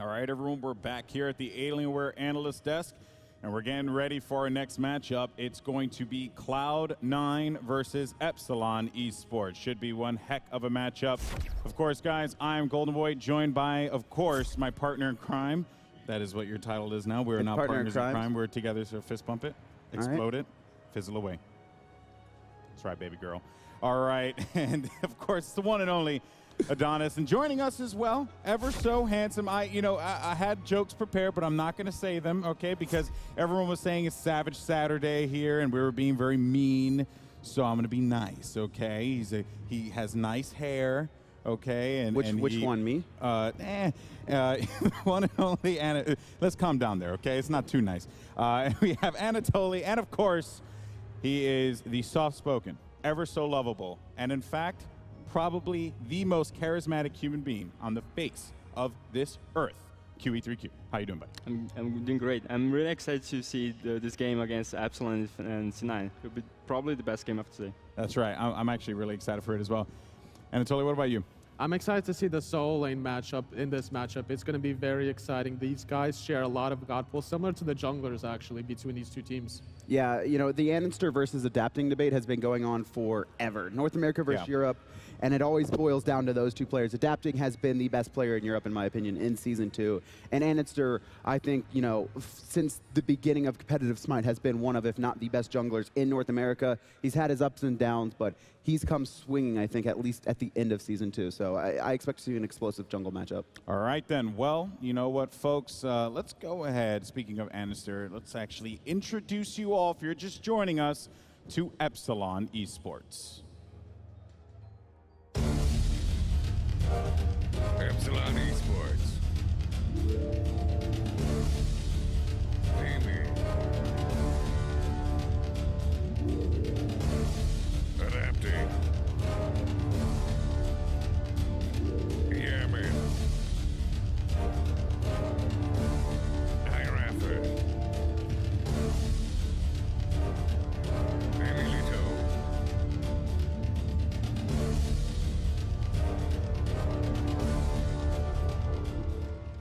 All right, everyone, we're back here at the Alienware Analyst Desk, and we're getting ready for our next matchup. It's going to be Cloud9 versus Epsilon Esports. Should be one heck of a matchup. Of course, guys, I'm Golden Boy, joined by, of course, my partner in crime. That is what your title is now. We're not partners in crime. We're together, so fist bump it, explode it, fizzle away. That's right, baby girl. All right, and of course, the one and only Adonis, and joining us as well, ever so handsome. I had jokes prepared, but I'm not going to say them, okay? Because everyone was saying it's Savage Saturday here, and we were being very mean. So I'm going to be nice, okay? He has nice hair, okay? And which one, me? One and only Anna. Let's calm down there, okay? It's not too nice. We have Anatoly, and of course, he is the soft-spoken, ever so lovable, and in fact, probably the most charismatic human being on the face of this earth, QE3Q. How you doing, buddy? I'm doing great. I'm really excited to see this game against Epsilon and C9. It'll be probably the best game of today. That's right. I'm actually really excited for it as well. Anatoly, what about you? I'm excited to see the solo lane matchup in this matchup. It's going to be very exciting. These guys share a lot of god pull, similar to the junglers, actually, between these two teams. Yeah, you know, the andinster versus adapting debate has been going on forever. North America versus Europe, and it always boils down to those two players. Adapting has been the best player in Europe, in my opinion, in Season 2. And andinster, I think, you know, since the beginning of competitive Smite, has been one of, if not the best junglers in North America. He's had his ups and downs, but he's come swinging, I think, at least at the end of Season 2. So I expect to see an explosive jungle matchup. All right, then. Well, you know what, folks? Let's go ahead. Speaking of andinster, let's actually introduce you all, if you're just joining us, to Epsilon Esports. Epsilon Esports. Dimi. Adapting. Yammyn. iRaffer. Emiltoo.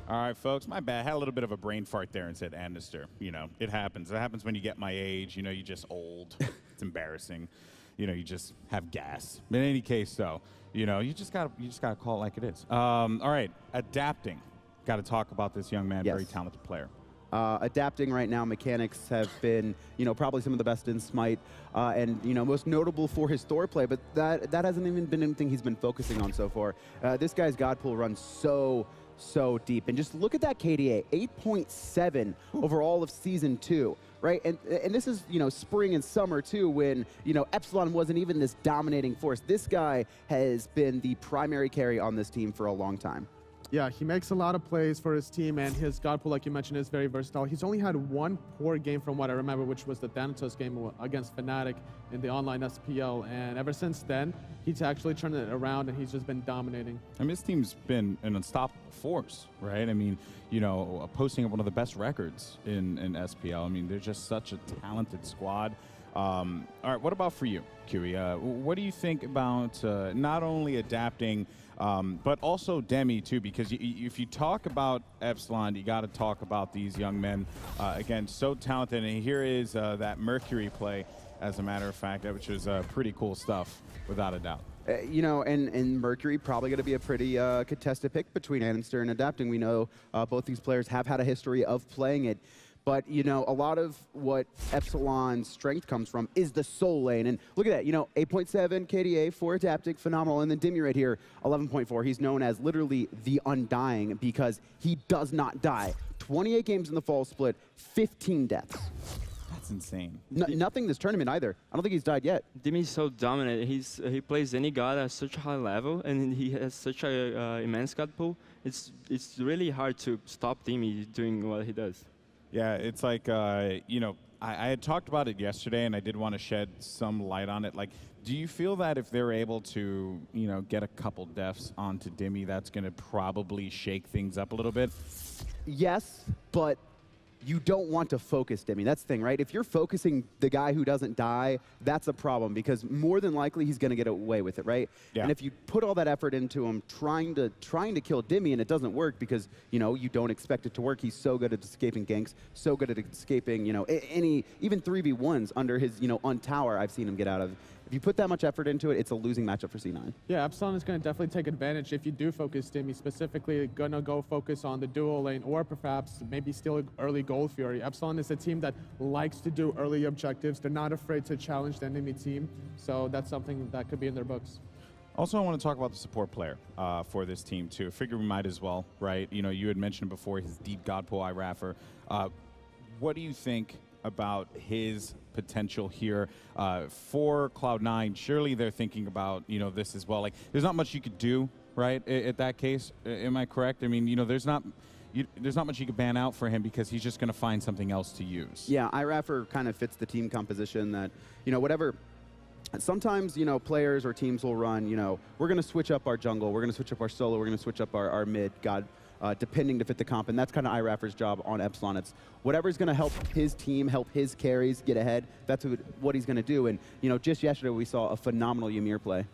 All right, folks, my bad. I had a little bit of a brain fart there and said andinster. You know, it happens. It happens when you get my age. You know, you're just old. It's embarrassing. You know, you just have gas. In any case, though, you know, you just gotta call it like it is. All right, adapting. Got to talk about this young man, very talented player. Adapting right now, mechanics have been, you know, probably some of the best in Smite, and, you know, most notable for his Thor play, but that hasn't even been anything he's been focusing on so far. This guy's god pool runs so deep, and just look at that KDA, 8.7 over all of Season 2, right? And this is, you know, spring and summer too, when, you know, Epsilon wasn't even this dominating force. This guy has been the primary carry on this team for a long time. Yeah, he makes a lot of plays for his team, and his god pool, like you mentioned, is very versatile. He's only had one poor game from what I remember, which was the Thanatos game against Fnatic in the online SPL, and ever since then, he's actually turned it around, and he's just been dominating. I mean, his team's been an unstoppable force, right? I mean, you know, posting up one of the best records in SPL. I mean, they're just such a talented squad. All right, what about for you, QE? What do you think about not only adapting, but also Dimi too? Because if you talk about Epsilon, you got to talk about these young men. Again, so talented, and here is that Mercury play, as a matter of fact, which is pretty cool stuff, without a doubt. You know, and Mercury probably going to be a pretty contested pick between andinster and adapting. We know both these players have had a history of playing it. But, you know, a lot of what Epsilon's strength comes from is the soul lane. And look at that, you know, 8.7 KDA for adapting, phenomenal. And then Dimi right here, 11.4. He's known as literally the Undying because he does not die. 28 games in the fall split, 15 deaths. That's insane. Nothing this tournament either. I don't think he's died yet. Dimi is so dominant. He plays any god at such a high level, and he has such a immense god pool. It's really hard to stop Dimi doing what he does. Yeah, it's like, you know, I had talked about it yesterday, and I did want to shed some light on it. Like, do you feel that if they're able to, you know, get a couple deaths onto Dimi, that's going to probably shake things up a little bit? Yes, but you don't want to focus Dimi. That's the thing, right? If you're focusing the guy who doesn't die, that's a problem because more than likely he's going to get away with it, right? Yeah. And if you put all that effort into him trying to kill Dimi and it doesn't work because, you know, you don't expect it to work. He's so good at escaping ganks, so good at escaping, you know, even 3v1s under his, you know, on tower I've seen him get out of. If you put that much effort into it, it's a losing matchup for C9. Yeah, Epsilon is going to definitely take advantage if you do focus Dimi, specifically going to go focus on the dual lane or perhaps maybe steal early Gold Fury. Epsilon is a team that likes to do early objectives. They're not afraid to challenge the enemy team, so that's something that could be in their books. Also, I want to talk about the support player for this team, too. I figure we might as well, right? You know, you had mentioned before his deep god pool iRaffer. What do you think about his potential here for Cloud9? Surely they're thinking about, you know, this as well. Like, there's not much you could do, right, at that case. Am I correct? I mean, you know, there's not much you could ban out for him because he's just going to find something else to use. Yeah, iRaffer kind of fits the team composition that, you know, whatever. Sometimes, you know, players or teams will run, you know, we're going to switch up our jungle, we're going to switch up our solo, we're going to switch up our mid god, depending to fit the comp, and that's kind of iRaffer's job on Epsilon. It's whatever's going to help his team, help his carries get ahead, that's what he's going to do. And, you know, just yesterday we saw a phenomenal Ymir play.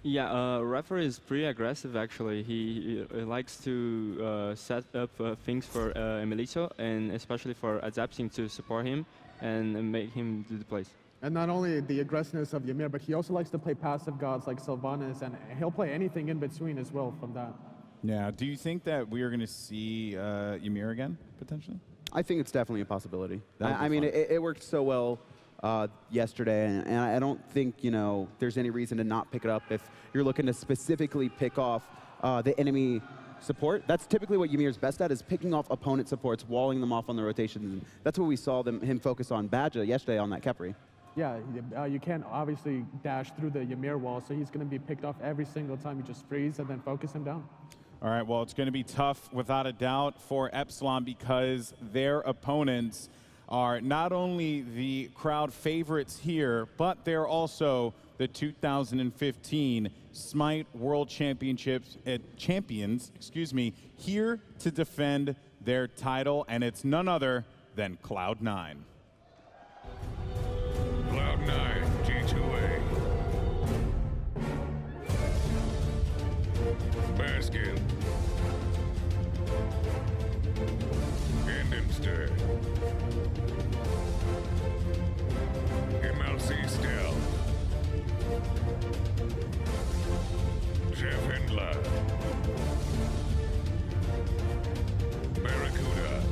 Yeah, Raffer is pretty aggressive actually. He likes to set up things for emiltoo, and especially for adapting to support him and make him do the plays. And not only the aggressiveness of Ymir, but he also likes to play passive gods like Sylvanas, and he'll play anything in between as well from that. Yeah. Do you think that we are going to see Ymir again, potentially? I think it's definitely a possibility. I mean, it worked so well yesterday, and I don't think, you know, there's any reason to not pick it up if you're looking to specifically pick off the enemy support. That's typically what Ymir's best at, is picking off opponent supports, walling them off on the rotations. And that's what we saw him focus on BaRRaCCuDDa yesterday on that Khepri. Yeah, you can't obviously dash through the Ymir wall, so he's going to be picked off every single time. You just freeze and then focus him down. All right, well, it's going to be tough without a doubt for Epsilon because their opponents are not only the crowd favorites here, but they're also the 2015 Smite World Championships champions, here to defend their title, and it's none other than Cloud9. Cloud9 G2A. Baskin. Andinster. emiltoo. JeffHindla. BaRRaCCuDDa.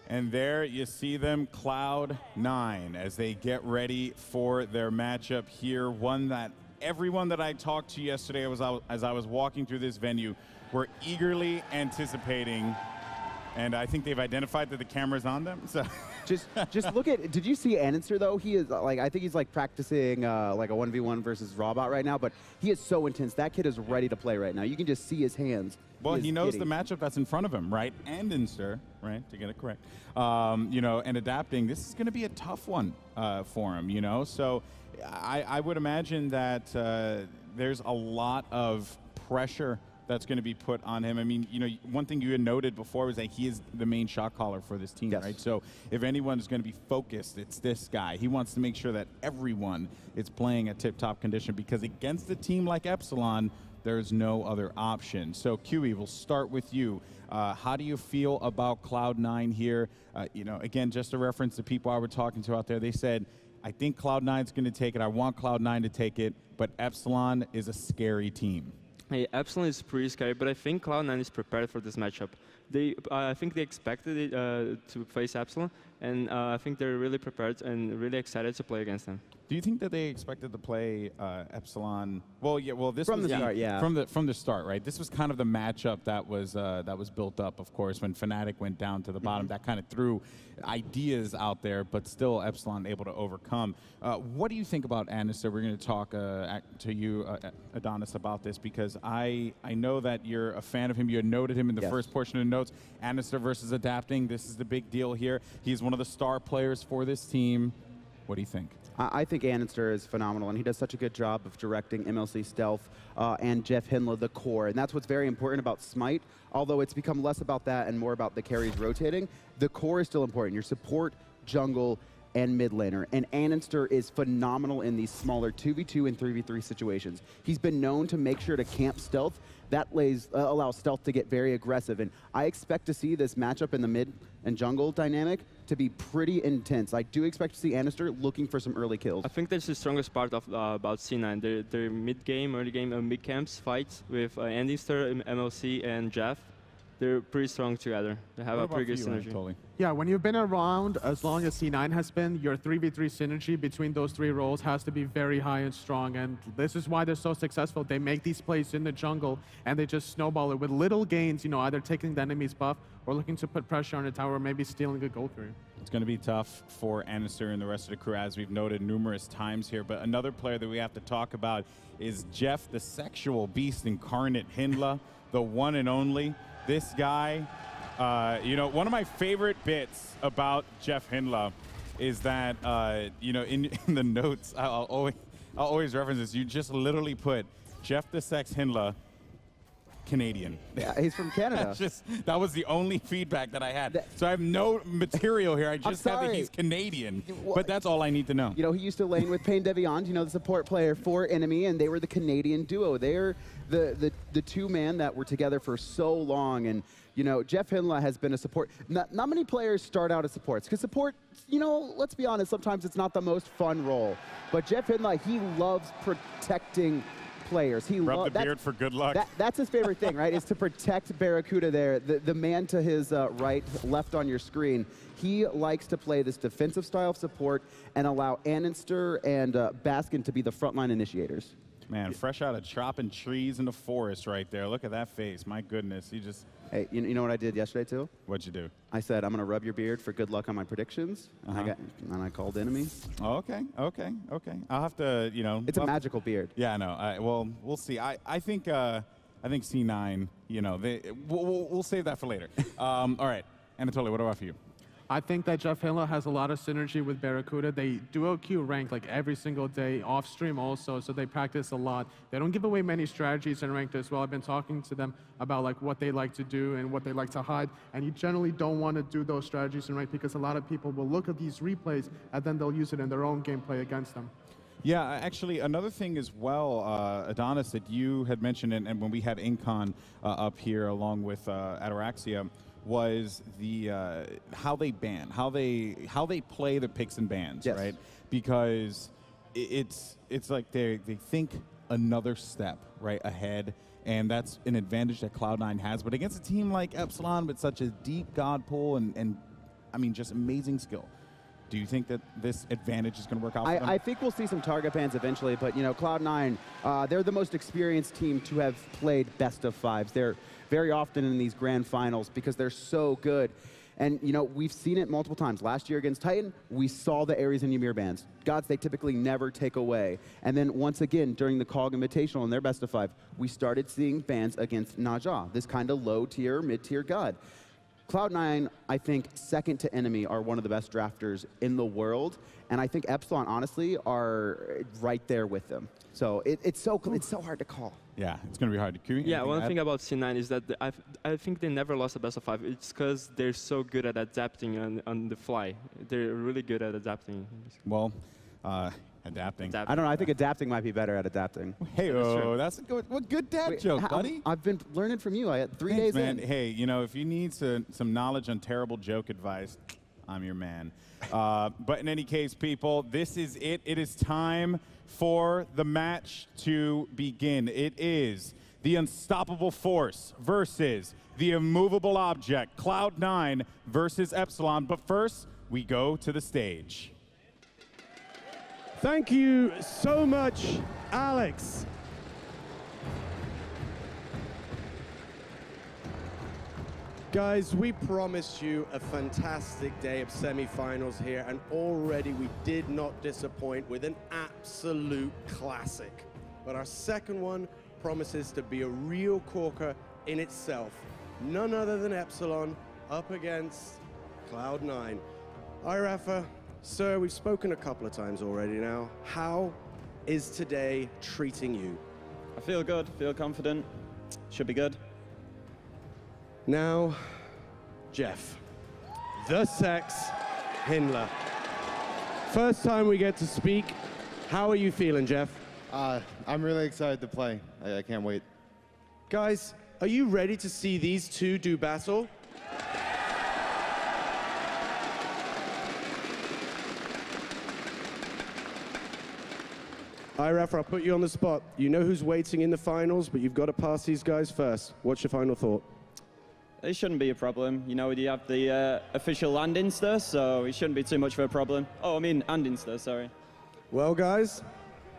And there you see them, Cloud9, as they get ready for their matchup here. One that everyone that I talked to yesterday as I was walking through this venue were eagerly anticipating. And I think they've identified that the camera's on them. So just look at, did you see andinster though? He is like, I think he's like practicing like a 1v1 versus Robot right now, but he is so intense. That kid is ready to play right now. You can just see his hands. Well, he knows the matchup that's in front of him, right? andinster, right, to get it correct. You know, and adapting, this is going to be a tough one for him, you know? So I would imagine that there's a lot of pressure that's going to be put on him. I mean, you know, one thing you had noted before was that he is the main shot caller for this team, right? So if anyone's going to be focused, it's this guy. He wants to make sure that everyone is playing at tip-top condition because against a team like Epsilon, there's no other option. So QE, we'll start with you. How do you feel about Cloud9 here? You know, again, just to reference the people I were talking to out there, they said, I think Cloud9's going to take it. I want Cloud9 to take it, but Epsilon is a scary team. Hey, Epsilon is pretty scary, but I think Cloud9 is prepared for this matchup. I think they expected it to face Epsilon, and I think they're really prepared and really excited to play against them. Do you think that they expected to play Epsilon? Well, yeah. Well, this from was the start, yeah. From the start, right? This was kind of the matchup that was built up, of course, when Fnatic went down to the bottom. That kind of threw ideas out there, but still Epsilon able to overcome. What do you think about andinster? We're going to talk to you, Adonis, about this because I know that you're a fan of him. You had noted him in the first portion of the notes. andinster versus adapting. This is the big deal here. He's one of the star players for this team. What do you think? I think andinster is phenomenal, and he does such a good job of directing MLC Stealth and JeffHindla, the core. And that's what's very important about Smite. Although it's become less about that and more about the carries rotating, the core is still important. Your support, jungle, and mid laner. And andinster is phenomenal in these smaller 2v2 and 3v3 situations. He's been known to make sure to camp stealth. That allows stealth to get very aggressive. And I expect to see this matchup in the mid and jungle dynamic to be pretty intense. I do expect to see andinster looking for some early kills. I think that's the strongest part of about C9. Their mid game, early game, mid camps fights with andinster, MLC, and Jeff. They're pretty strong together. They have a pretty good synergy. Totally. Yeah, when you've been around as long as C9 has been, your 3v3 synergy between those three roles has to be very high and strong, and this is why they're so successful. They make these plays in the jungle, and they just snowball it with little gains, you know, either taking the enemy's buff or looking to put pressure on the tower, or maybe stealing a gold for you. It's going to be tough for andinster and the rest of the crew, as we've noted numerous times here. But another player that we have to talk about is Jeff, the sexual beast incarnate Hindla, the one and only. This guy, you know, one of my favorite bits about JeffHindla is that, you know, in the notes, I'll always reference this. You just literally put Jeff the Sex Hindla, Canadian. Yeah, he's from Canada. That was the only feedback that I had. So I have no material here. I just have that he's Canadian. But that's all I need to know. You know, he used to lane with Pain Deviant, you know, the support player for Enemy, and they were the Canadian duo. They're the two-man that were together for so long. And, you know, JeffHindla has been a support. Not many players start out as supports, because support, you know, let's be honest, sometimes it's not the most fun role. But JeffHindla, he loves protecting players. He Rub the beard for good luck. That's his favorite thing, right? Is to protect BaRRaCCuDDa there, the man to his right, left on your screen. He likes to play this defensive style of support and allow andinster and Baskin to be the frontline initiators. Man, fresh out of chopping trees in the forest right there. Look at that face. My goodness. He just... Hey, you know what I did yesterday, too? What'd you do? I said, I'm going to rub your beard for good luck on my predictions. And I called Enemy. Oh, okay. I'll have to, you know... It's a magical beard. Yeah, I know. Well, we'll see. I think C9, you know, we'll save that for later. All right. Anatoly, what about for you? I think that JeffHindla has a lot of synergy with BaRRaCCuDDa. They duo queue rank like every single day, off stream also, so they practice a lot. They don't give away many strategies in ranked as well. I've been talking to them about like what they like to do and what they like to hide, and you generally don't want to do those strategies in ranked because a lot of people will look at these replays and then they'll use it in their own gameplay against them. Yeah, actually, another thing as well, Adonis, that you had mentioned, and when we had Incon up here along with Ataraxia, was the how they ban, how they play the picks and bans, yes. Right? Because it's like they think another step right ahead, and that's an advantage that Cloud9 has. But against a team like Epsilon with such a deep god pool and I mean just amazing skill, do you think that this advantage is going to work out for them? I think we'll see some target bans eventually, but you know, Cloud9, they're the most experienced team to have played best of fives. They're very often in these grand finals because they're so good. And you know, we've seen it multiple times. Last year against Titan, we saw the Ares and Ymir bans. Gods they typically never take away. And then once again, during the COG Invitational in their best of five, we started seeing bans against Naja, this kind of low-tier, mid-tier god. Cloud9, I think, second to Enemy, are one of the best drafters in the world, and I think Epsilon, honestly, are right there with them. So it's so hard to call. Yeah, it's going to be hard to queue. Yeah, one thing about C9 is that I think they never lost a best of five. It's because they're so good at adapting on the fly. They're really good at adapting. Well, adapting. I don't know. I think adapting might be better at adapting. Hey, that's a good dad joke, buddy. I've been learning from you. I had 3 Thanks, days man. in. Hey, you know, if you need some knowledge on terrible joke advice, I'm your man. But in any case, people, this is it. It is time for the match to begin. It is the unstoppable force versus the immovable object, Cloud9 versus Epsilon. But first, we go to the stage. Thank you so much, Alex. Guys, we promised you a fantastic day of semifinals here, and already we did not disappoint with an absolute classic. But our second one promises to be a real corker in itself. None other than Epsilon up against Cloud9. iRaffer, Sir, we've spoken a couple of times already now. How is today treating you? I feel good, feel confident. Should be good. Now, Jeff, the Sex Hindla. First time we get to speak. How are you feeling, Jeff? I'm really excited to play. I can't wait. Guys, are you ready to see these two do battle? iRaffer, I'll put you on the spot. You know who's waiting in the finals, but you've got to pass these guys first. What's your final thought? It shouldn't be a problem. You know, we have the official andinster, so it shouldn't be too much of a problem. Oh, I mean andinster, sorry. Well, guys,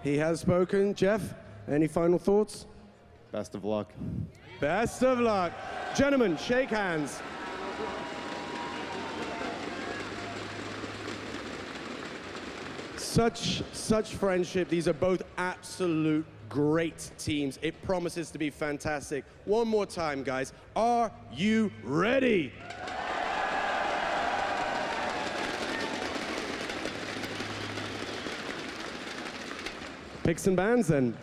he has spoken. Jeff, any final thoughts? Best of luck. Best of luck. Gentlemen, shake hands. Such friendship. These are both absolute great teams. It promises to be fantastic. One more time, guys. Are you ready? Picks and bans then.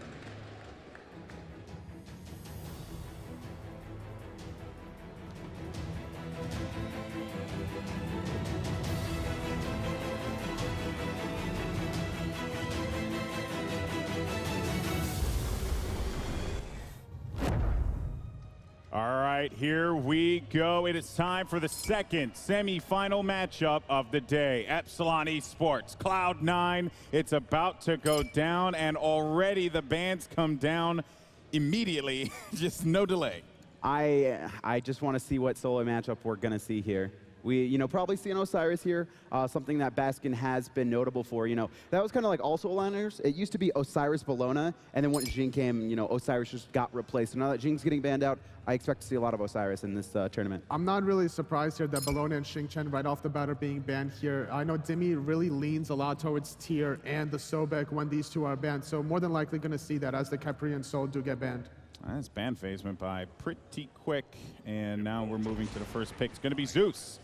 All right, here we go. It is time for the second semi-final matchup of the day. Epsilon Esports, Cloud9. It's about to go down, and already the bans come down immediately. Just no delay. I just want to see what solo matchup we're going to see here. We, probably see an Osiris here, something that Baskin has been notable for. That was kind of like all solo liners. It used to be Osiris Bologna, and then when Jing came, Osiris just got replaced. So now that Jing's getting banned out, I expect to see a lot of Osiris in this tournament. I'm not really surprised here that Bologna and Xingchen right off the bat are being banned here. I know Dimi really leans a lot towards Tier and the Sobek when these two are banned, so more than likely going to see that as the Capri and Sol do get banned. This ban phase went by pretty quick, and now we're moving to the first pick. It's going to be Zeus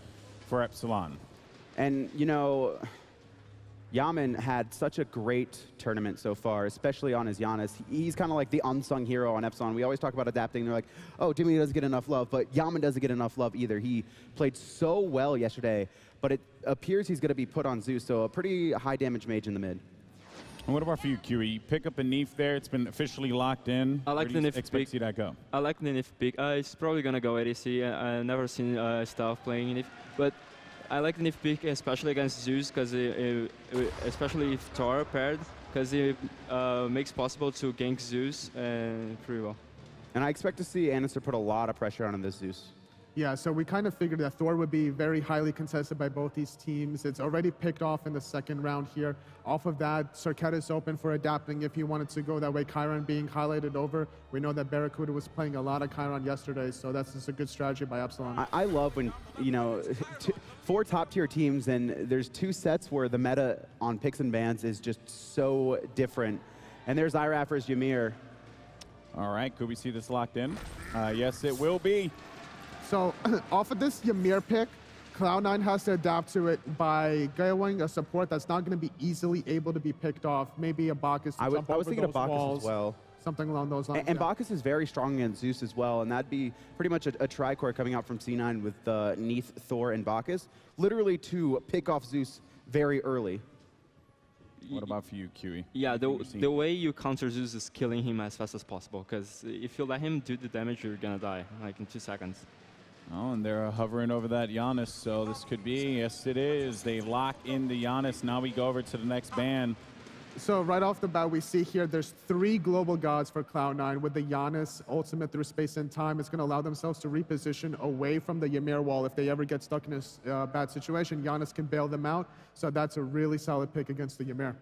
for Epsilon. And, Yammyn had such a great tournament so far, especially on his Janus. He's kind of like the unsung hero on Epsilon. We always talk about adapting. They're like, oh, Dimi doesn't get enough love, but Yammyn doesn't get enough love either. He played so well yesterday, but it appears he's going to be put on Zeus, so a pretty high damage mage in the mid. And what about for you, QE? Pick up a Neith there. It's been officially locked in. I like the Neith expect pick. to see that go? I like the Neith pick. It's probably going to go ADC. I've never seen Staff playing Neith, but I like the Neith pick, especially against Zeus, because especially if Thor paired, because it makes possible to gank Zeus pretty well. And I expect to see andinster put a lot of pressure on this Zeus. Yeah, so we kind of figured that Thor would be very highly contested by both these teams. It's already picked off in the second round here. Off of that, Circuit is open for adapting if he wanted to go that way. Chiron being highlighted over. We know that BaRRaCCuDDa was playing a lot of Chiron yesterday, so that's just a good strategy by Epsilon. I love when, 4 top-tier teams, and there's 2 sets where the meta on picks and bans is just so different. And there's iRaffer's Ymir. All right, could we see this locked in? Yes, it will be. So off of this Ymir pick, Cloud9 has to adapt to it by going a support that's not going to be easily able to be picked off. Maybe a Bacchus to jump I was over thinking those of Bacchus walls, as well. something along those lines. And Bacchus is very strong against Zeus as well, and that'd be pretty much a tri-core coming out from C9 with Neith, Thor, and Bacchus, literally to pick off Zeus very early. What about for you, QE? Yeah, the way you counter Zeus is killing him as fast as possible, because if you let him do the damage, you're going to die, like in 2 seconds. Oh, and they're hovering over that Janus, so this could be, yes it is. They lock in the Janus. Now we go over to the next ban. So right off the bat, we see here there's 3 global gods for Cloud9 with the Janus ultimate through space and time. It's going to allow themselves to reposition away from the Ymir wall. If they ever get stuck in a bad situation, Janus can bail them out. So that's a really solid pick against the Ymir.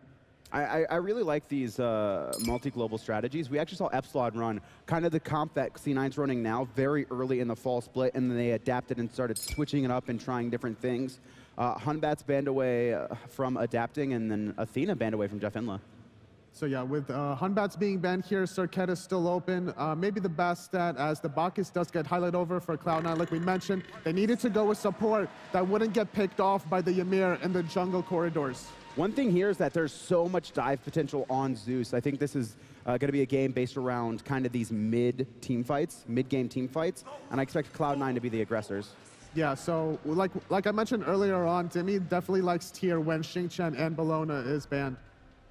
I really like these multi-global strategies. We actually saw Epsilon run kind of the comp that C9's running now very early in the fall split, and then they adapted and started switching it up and trying different things. Hunbat's banned away from adapting, and then Athena banned away from JeffHindla. So yeah, with Hunbats being banned here, Circuit is still open. Maybe the best stat, as the Bacchus does get highlighted over for Cloud9, like we mentioned. They needed to go with support that wouldn't get picked off by the Ymir in the jungle corridors. One thing here is that there's so much dive potential on Zeus. I think this is going to be a game based around kind of these mid-game team fights, and I expect Cloud9 to be the aggressors. Yeah, so like I mentioned earlier on, Dimi definitely likes tier when Xingqian and Bologna is banned.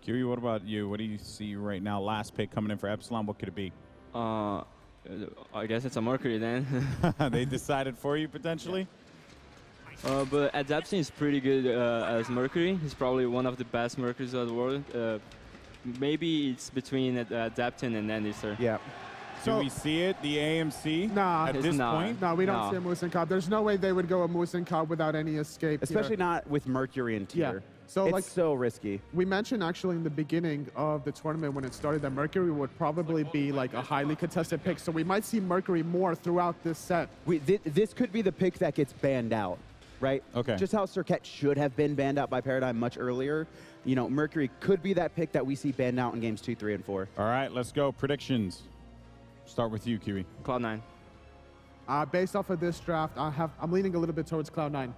Kiri, what about you? What do you see right now? Last pick coming in for Epsilon. What could it be? I guess it's a Mercury then. They decided for you, potentially? But Adapting is pretty good as Mercury. He's probably one of the best Mercuries of the world. Maybe it's between Adapting and andinster. Yeah. Do we see it, the AMC, Nah, at this point? No, we don't see a Moose and Cobb. There's no way they would go a Moose and Cobb without any escape. Especially not with Mercury and tier. Yeah. So it's like so risky. We mentioned actually in the beginning of the tournament when it started that Mercury would probably be like a highly contested pick. So we might see Mercury more throughout this set. This could be the pick that gets banned out, right? Okay. Just how Circuit should have been banned out by Paradigm much earlier. You know, Mercury could be that pick that we see banned out in games 2, 3, and 4. All right, let's go. Predictions. Start with you, Kiri. Cloud9. Based off of this draft, I'm leaning a little bit towards Cloud9.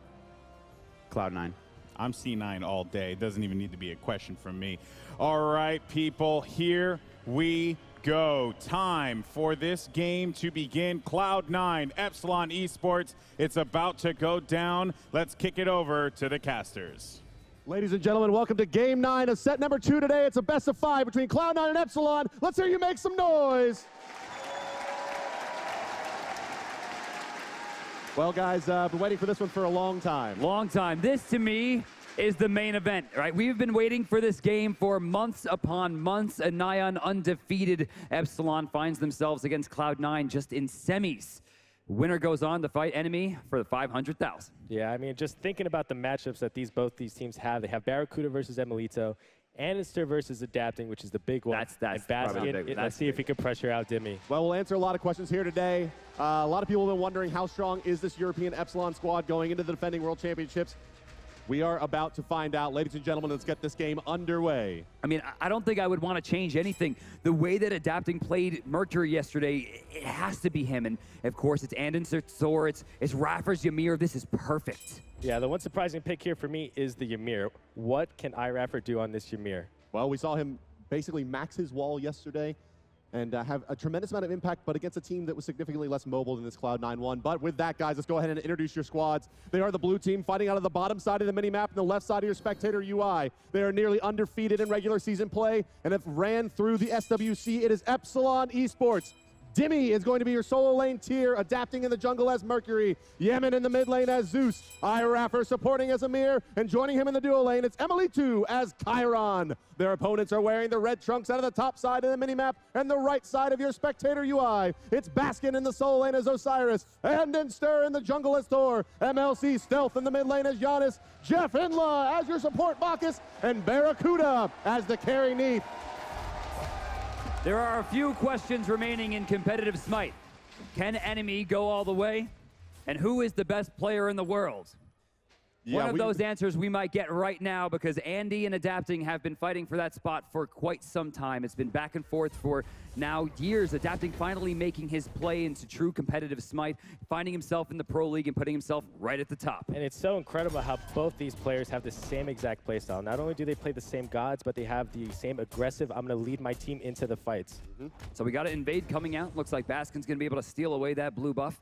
Cloud9. I'm C9 all day. It doesn't even need to be a question from me. All right, people, here we go. Time for this game to begin. Cloud9, Epsilon Esports. It's about to go down. Let's kick it over to the casters. Ladies and gentlemen, welcome to Game 9 of set number 2 today. It's a best of 5 between Cloud9 and Epsilon. Let's hear you make some noise. Well, guys, been waiting for this one for a long time. Long time. This, to me, is the main event, right? We've been waiting for this game for months upon months. A nigh on undefeated Epsilon finds themselves against Cloud9 just in semis. Winner goes on to fight enemy for the 500,000. Yeah, I mean, just thinking about the matchups that both these teams have. They have BaRRaCCuDDa versus emiltoo, andinster versus Adapting, which is the big one. That's Baskin. Let's see if we can pressure out Dimi. Well, we'll answer a lot of questions here today. A lot of people have been wondering how strong is this European Epsilon squad going into the defending World Championships. We are about to find out. Ladies and gentlemen, let's get this game underway. I mean, I don't think I would want to change anything. The way that Adapting played Mercury yesterday, it has to be him. And, of course, it's andinster, Thor, it's iRaffer's Ymir. This is perfect. Yeah, the one surprising pick here for me is the Ymir. What can iRaffer do on this Ymir? Well, we saw him basically max his wall yesterday and have a tremendous amount of impact, but against a team that was significantly less mobile than this Cloud9 one. But with that, guys, let's go ahead and introduce your squads. They are the blue team fighting out of the bottom side of the minimap and the left side of your spectator UI. They are nearly undefeated in regular season play and have ran through the SWC. It is Epsilon Esports. Dimi is going to be your solo lane tier, adapting in the jungle as Mercury. Yammyn in the mid lane as Zeus. iRaffer supporting as Ymir, and joining him in the duo lane, it's emiltoo as Chiron. Their opponents are wearing the red trunks out of the top side of the minimap and the right side of your spectator UI. It's Baskin in the solo lane as Osiris, andinster in the jungle as Thor, MLC Stealth in the mid lane as Janus, JeffHindla as your support Bacchus, and BaRRaCCuDDa as the carry Neith. There are a few questions remaining in competitive Smite. Can enemy go all the way? And who is the best player in the world? One of those answers we might get right now, because Andy and Adapting have been fighting for that spot for quite some time. It's been back and forth for now years. Adapting finally making his play into true competitive Smite, finding himself in the Pro League and putting himself right at the top. And it's so incredible how both these players have the same exact playstyle. Not only do they play the same gods, but they have the same aggressive, I'm going to lead my team into the fights. So we got an invade coming out. Looks like Baskin's going to be able to steal away that blue buff.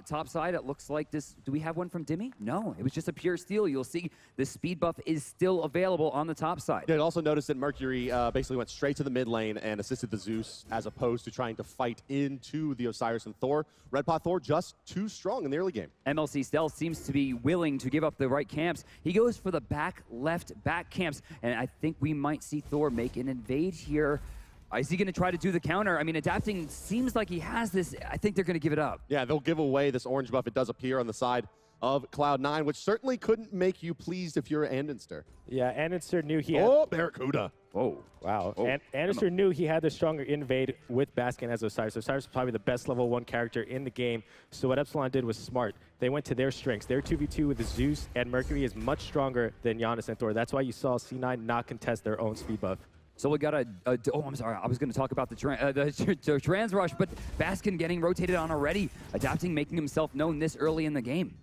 Top side, it looks like this. Do we have one from Dimi? No, it was just a pure steal. You'll see the speed buff is still available on the top side. Yeah, also noticed that Mercury basically went straight to the mid lane and assisted the Zeus as opposed to trying to fight into the Osiris and Thor. Red Pot Thor just too strong in the early game. MLC Stealth seems to be willing to give up the right camps. He goes for the back camps, and I think we might see Thor make an invade here. Is he going to try to do the counter? I mean, Adapting seems like he has this. I think they're going to give it up. Yeah, they'll give away this orange buff. It does appear on the side of Cloud9, which certainly couldn't make you pleased if you're an andinster. Yeah, andinster knew he had... Oh, BaRRaCCuDDa. Oh. Wow. Oh. And andinster knew he had the stronger invade with Baskin as Osiris. Osiris is probably the best level 1 character in the game. So what Epsilon did was smart. They went to their strengths. Their 2v2 with the Zeus and Mercury is much stronger than Janus and Thor. That's why you saw C9 not contest their own speed buff. So we got oh, I'm sorry. I was going to talk about the trans rush, but Baskin getting rotated on already, adapting, making himself known this early in the game.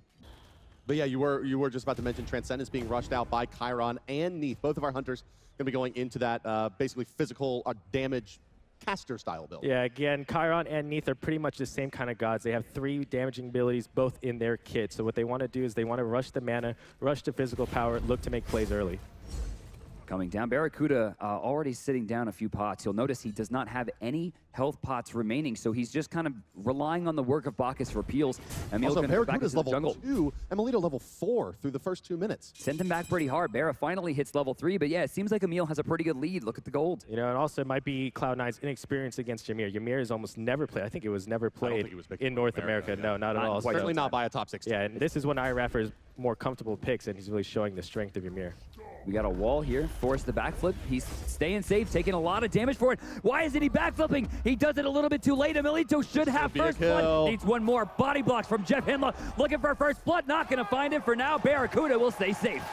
But yeah, you were just about to mention Transcendence being rushed out by Chiron and Neith. Both of our hunters going to be going into that basically physical damage caster style build. Yeah, again, Chiron and Neith are pretty much the same kind of gods. They have 3 damaging abilities both in their kit. So what they want to do is they want to rush the mana, rush the physical power, look to make plays early. Coming down, BaRRaCCuDDa already sitting down a few pots. You'll notice he does not have any health pots remaining, so he's just kind of relying on the work of Bacchus for peels. Also, BaRRaCCuDDa's level 2, emiltoo level 4 through the first 2 minutes. Sent him back pretty hard. Barra finally hits level 3, but yeah, it seems like Emil has a pretty good lead. Look at the gold. You know, and also it might be Cloud9's inexperience against Ymir. Ymir is almost never played. I think it was never played in North America. No, not at all. Certainly not by a top 16. Yeah, and this is when iRaffer is more comfortable picks, and he's really showing the strength of Ymir. We got a wall here, force the backflip. He's staying safe, taking a lot of damage for it. Why isn't he backflipping? He does it a little bit too late. emiltoo should have first blood. Needs one more. Body blocks from JeffHindla. Looking for first blood, not gonna find it for now. BaRRaCCuDDa will stay safe.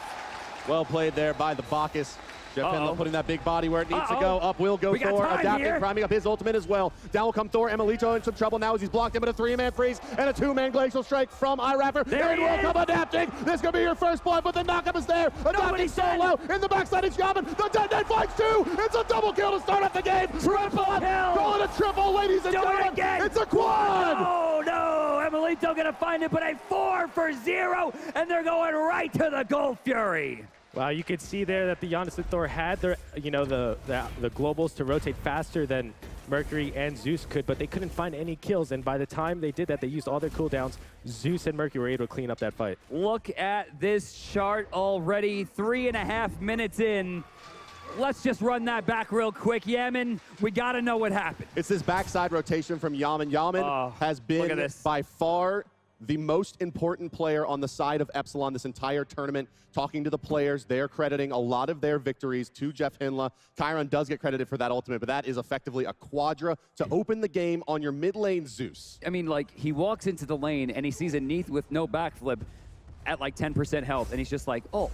Well played there by the Bacchus. JeffHindla putting that big body where it needs to go. Up will go Thor, adapting, priming up his ultimate as well. Down will come Thor. emiltoo in some trouble now as he's blocked him at a 3-man freeze and a 2-man glacial strike from iRaffer. There he will come adapting. This could be your first blood, but the knockup is there. Adapting solo in the backside. It's Yammyn. The dead flanks too. It's a double kill to start off the game. Triple kill. Call it a triple, ladies and gentlemen. It's a quad. Oh no, emiltoo gonna find it, but a 4 for 0, and they're going right to the Gold Fury. Wow, you could see there that the Janus and Thor had their, the globals to rotate faster than Mercury and Zeus could, but they couldn't find any kills. And by the time they did that, they used all their cooldowns. Zeus and Mercury were able to clean up that fight. Look at this chart already, 3.5 minutes in. Let's just run that back real quick. Yammyn, we got to know what happened. It's this backside rotation from Yammyn. Yammyn has been by far the most important player on the side of Epsilon this entire tournament. Talking to the players, they're crediting a lot of their victories to JeffHindla. Chiron does get credited for that ultimate, but that is effectively a quadra to open the game on your mid lane Zeus. I mean, like, he walks into the lane and he sees a Neith with no backflip at like 10% health, and he's just like, oh,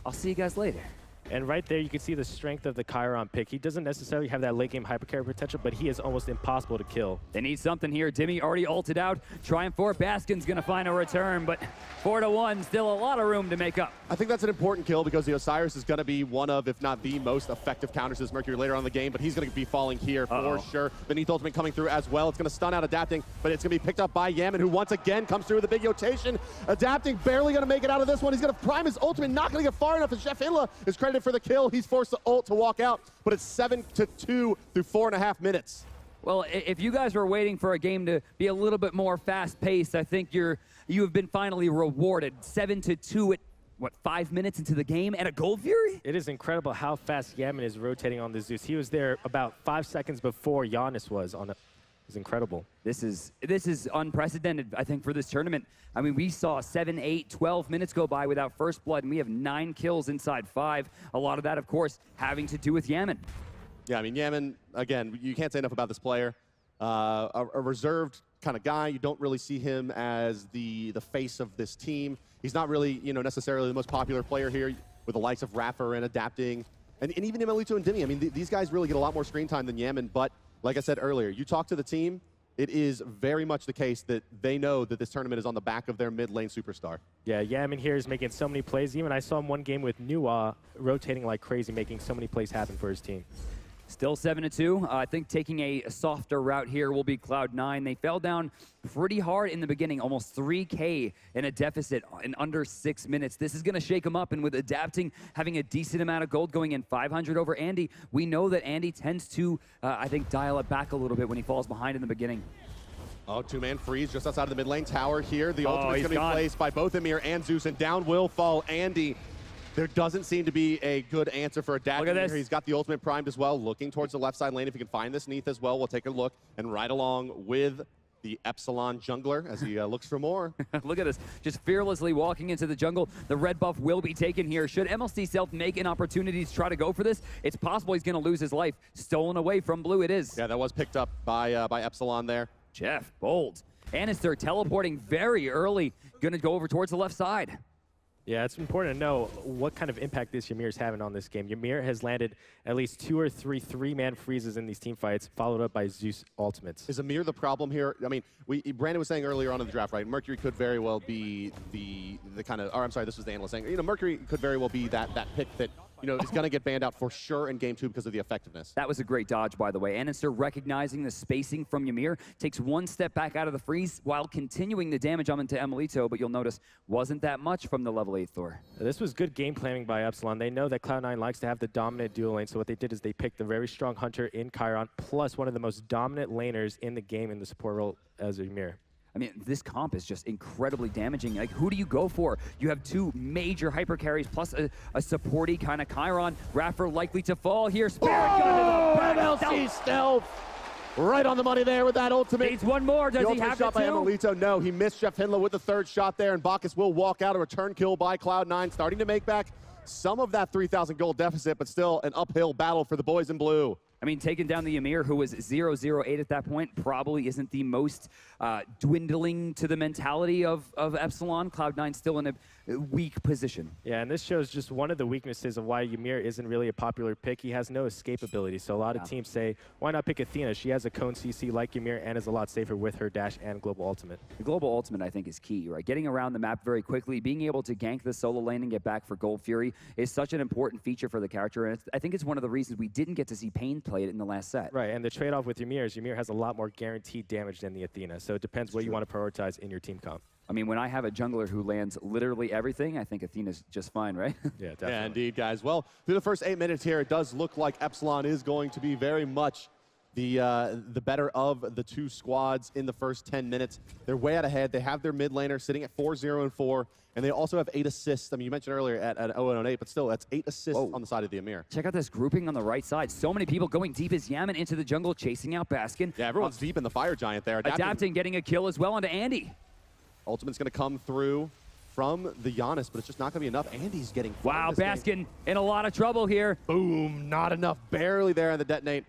I'll see you guys later. And right there, you can see the strength of the Chiron pick. He doesn't necessarily have that late game hypercarry potential, but he is almost impossible to kill. They need something here. Dimi already ulted out. Trying for Baskin's going to find a return, but 4-1, still a lot of room to make up. I think that's an important kill because the Osiris is going to be one of, if not the most effective counters as Mercury later on in the game, but he's going to be falling here for sure. The Neith ultimate coming through as well. It's going to stun out adapting, but it's going to be picked up by Yammyn, who once again comes through with a big rotation. Adapting barely going to make it out of this one. He's going to prime his ultimate, not going to get far enough as JeffHindla is credited for the kill. He's forced the ult to walk out, but it's 7-2 through 4.5 minutes. Well, if you guys were waiting for a game to be a little bit more fast-paced, I think you have been finally rewarded. 7-2 at, what, 5 minutes into the game and a Gold Fury? It is incredible how fast Yammyn is rotating on the Zeus. He was there about 5 seconds before Janus was on it. It was incredible. This is unprecedented, I think, for this tournament. I mean, we saw 7, 8, 12 minutes go by without first blood, and we have 9 kills inside 5. A lot of that, of course, having to do with Yammyn. Yeah, I mean, Yammyn, again, you can't say enough about this player. A reserved kind of guy. You don't really see him as the face of this team. He's not really, necessarily the most popular player here with the likes of iRaffer and adapting. And even emiltoo and Dimi. I mean, these guys really get a lot more screen time than Yammyn, but like I said earlier, you talk to the team, it is very much the case that they know that this tournament is on the back of their mid lane superstar. Yeah, Yammyn here is making so many plays. Even I saw him one game with Nuwa rotating like crazy, making so many plays happen for his team. Still 7-2. I think taking a softer route here will be Cloud9. They fell down pretty hard in the beginning, almost 3K in a deficit in under 6 minutes. This is going to shake them up, and with adapting, having a decent amount of gold going in 500 over Andy, we know that Andy tends to, I think, dial it back a little bit when he falls behind in the beginning. Oh, 2-man freeze just outside of the mid lane tower here. The ultimate's going to be placed by both Ymir and Zeus, and down will fall Andy. There doesn't seem to be a good answer for adapting here. He's got the ultimate primed as well, looking towards the left side lane. If he can find this Neith as well, we'll take a look and ride along with the Epsilon jungler as he looks for more. Look at this, just fearlessly walking into the jungle. The red buff will be taken here. Should MLC Self make an opportunity to try to go for this, it's possible he's going to lose his life. Stolen away from blue it is. Yeah, that was picked up by Epsilon there. Jeff, bold. Andinster teleporting very early. Going to go over towards the left side. Yeah, it's important to know what kind of impact this Ymir is having on this game. Ymir has landed at least 2 or 3 three-man freezes in these team fights, followed up by Zeus ultimates. Is Ymir the problem here? I mean, Brandon was saying earlier on in the draft, right? Mercury could very well be the kind of, or I'm sorry, this was the analyst saying, you know, Mercury could very well be that pick that, you know, is going to get banned out for sure in game 2 because of the effectiveness. That was a great dodge, by the way. andinster recognizing the spacing from Ymir, takes 1 step back out of the freeze while continuing the damage onto emiltoo, but you'll notice wasn't that much from the level 8 Thor. This was good game planning by Epsilon. They know that Cloud9 likes to have the dominant dual lane, so what they did is they picked a very strong hunter in Chiron, plus one of the most dominant laners in the game in the support role as Ymir. I mean, this comp is just incredibly damaging. Like, who do you go for? You have 2 major hyper carries plus a supporty kind of Chiron. iRaffer likely to fall here. Spirit gun to the back. Stealth. Right on the money there with that ultimate. Needs one more. Does he have shot it by too? emiltoo. No, he missed JeffHindla with the 3rd shot there, and Bacchus will walk out. A return kill by Cloud9, starting to make back some of that 3,000 gold deficit, but still an uphill battle for the boys in blue. I mean, taking down the Ymir, who was 0-0-8 at that point, probably isn't the most dwindling to the mentality of Epsilon. Cloud9 still in a weak position. Yeah, and this shows just one of the weaknesses of why Ymir isn't really a popular pick. He has no escape ability, so a lot of teams say, why not pick Athena? She has a cone CC like Ymir and is a lot safer with her dash and global ultimate. The global ultimate, I think, is key, right? Getting around the map very quickly, being able to gank the solo lane and get back for Gold Fury is such an important feature for the character, and I think it's one of the reasons we didn't get to see Pain play it in the last set. Right, and the trade-off with Ymir is Ymir has a lot more guaranteed damage than the Athena, so it depends what you want to prioritize in your team comp. I mean, when I have a jungler who lands literally everything, I think Athena's just fine, right? Yeah, definitely. Yeah, indeed, guys. Well, through the first 8 minutes here, it does look like Epsilon is going to be very much the better of the 2 squads in the first 10 minutes. They're way out ahead. They have their mid laner sitting at 4-0-4, and they also have 8 assists. I mean, you mentioned earlier at 0-8, but still, that's 8 assists on the side of the Ymir. Check out this grouping on the right side. So many people going deep as Yammyn into the jungle, chasing out Baskin. Yeah, everyone's deep in the Fire Giant there. Adapting, getting a kill as well onto Andy. Ultimate's going to come through from the Janus, but it's just not going to be enough. Andy's getting wow, Baskin in a lot of trouble here. Boom, not enough. Barely there on the detonate.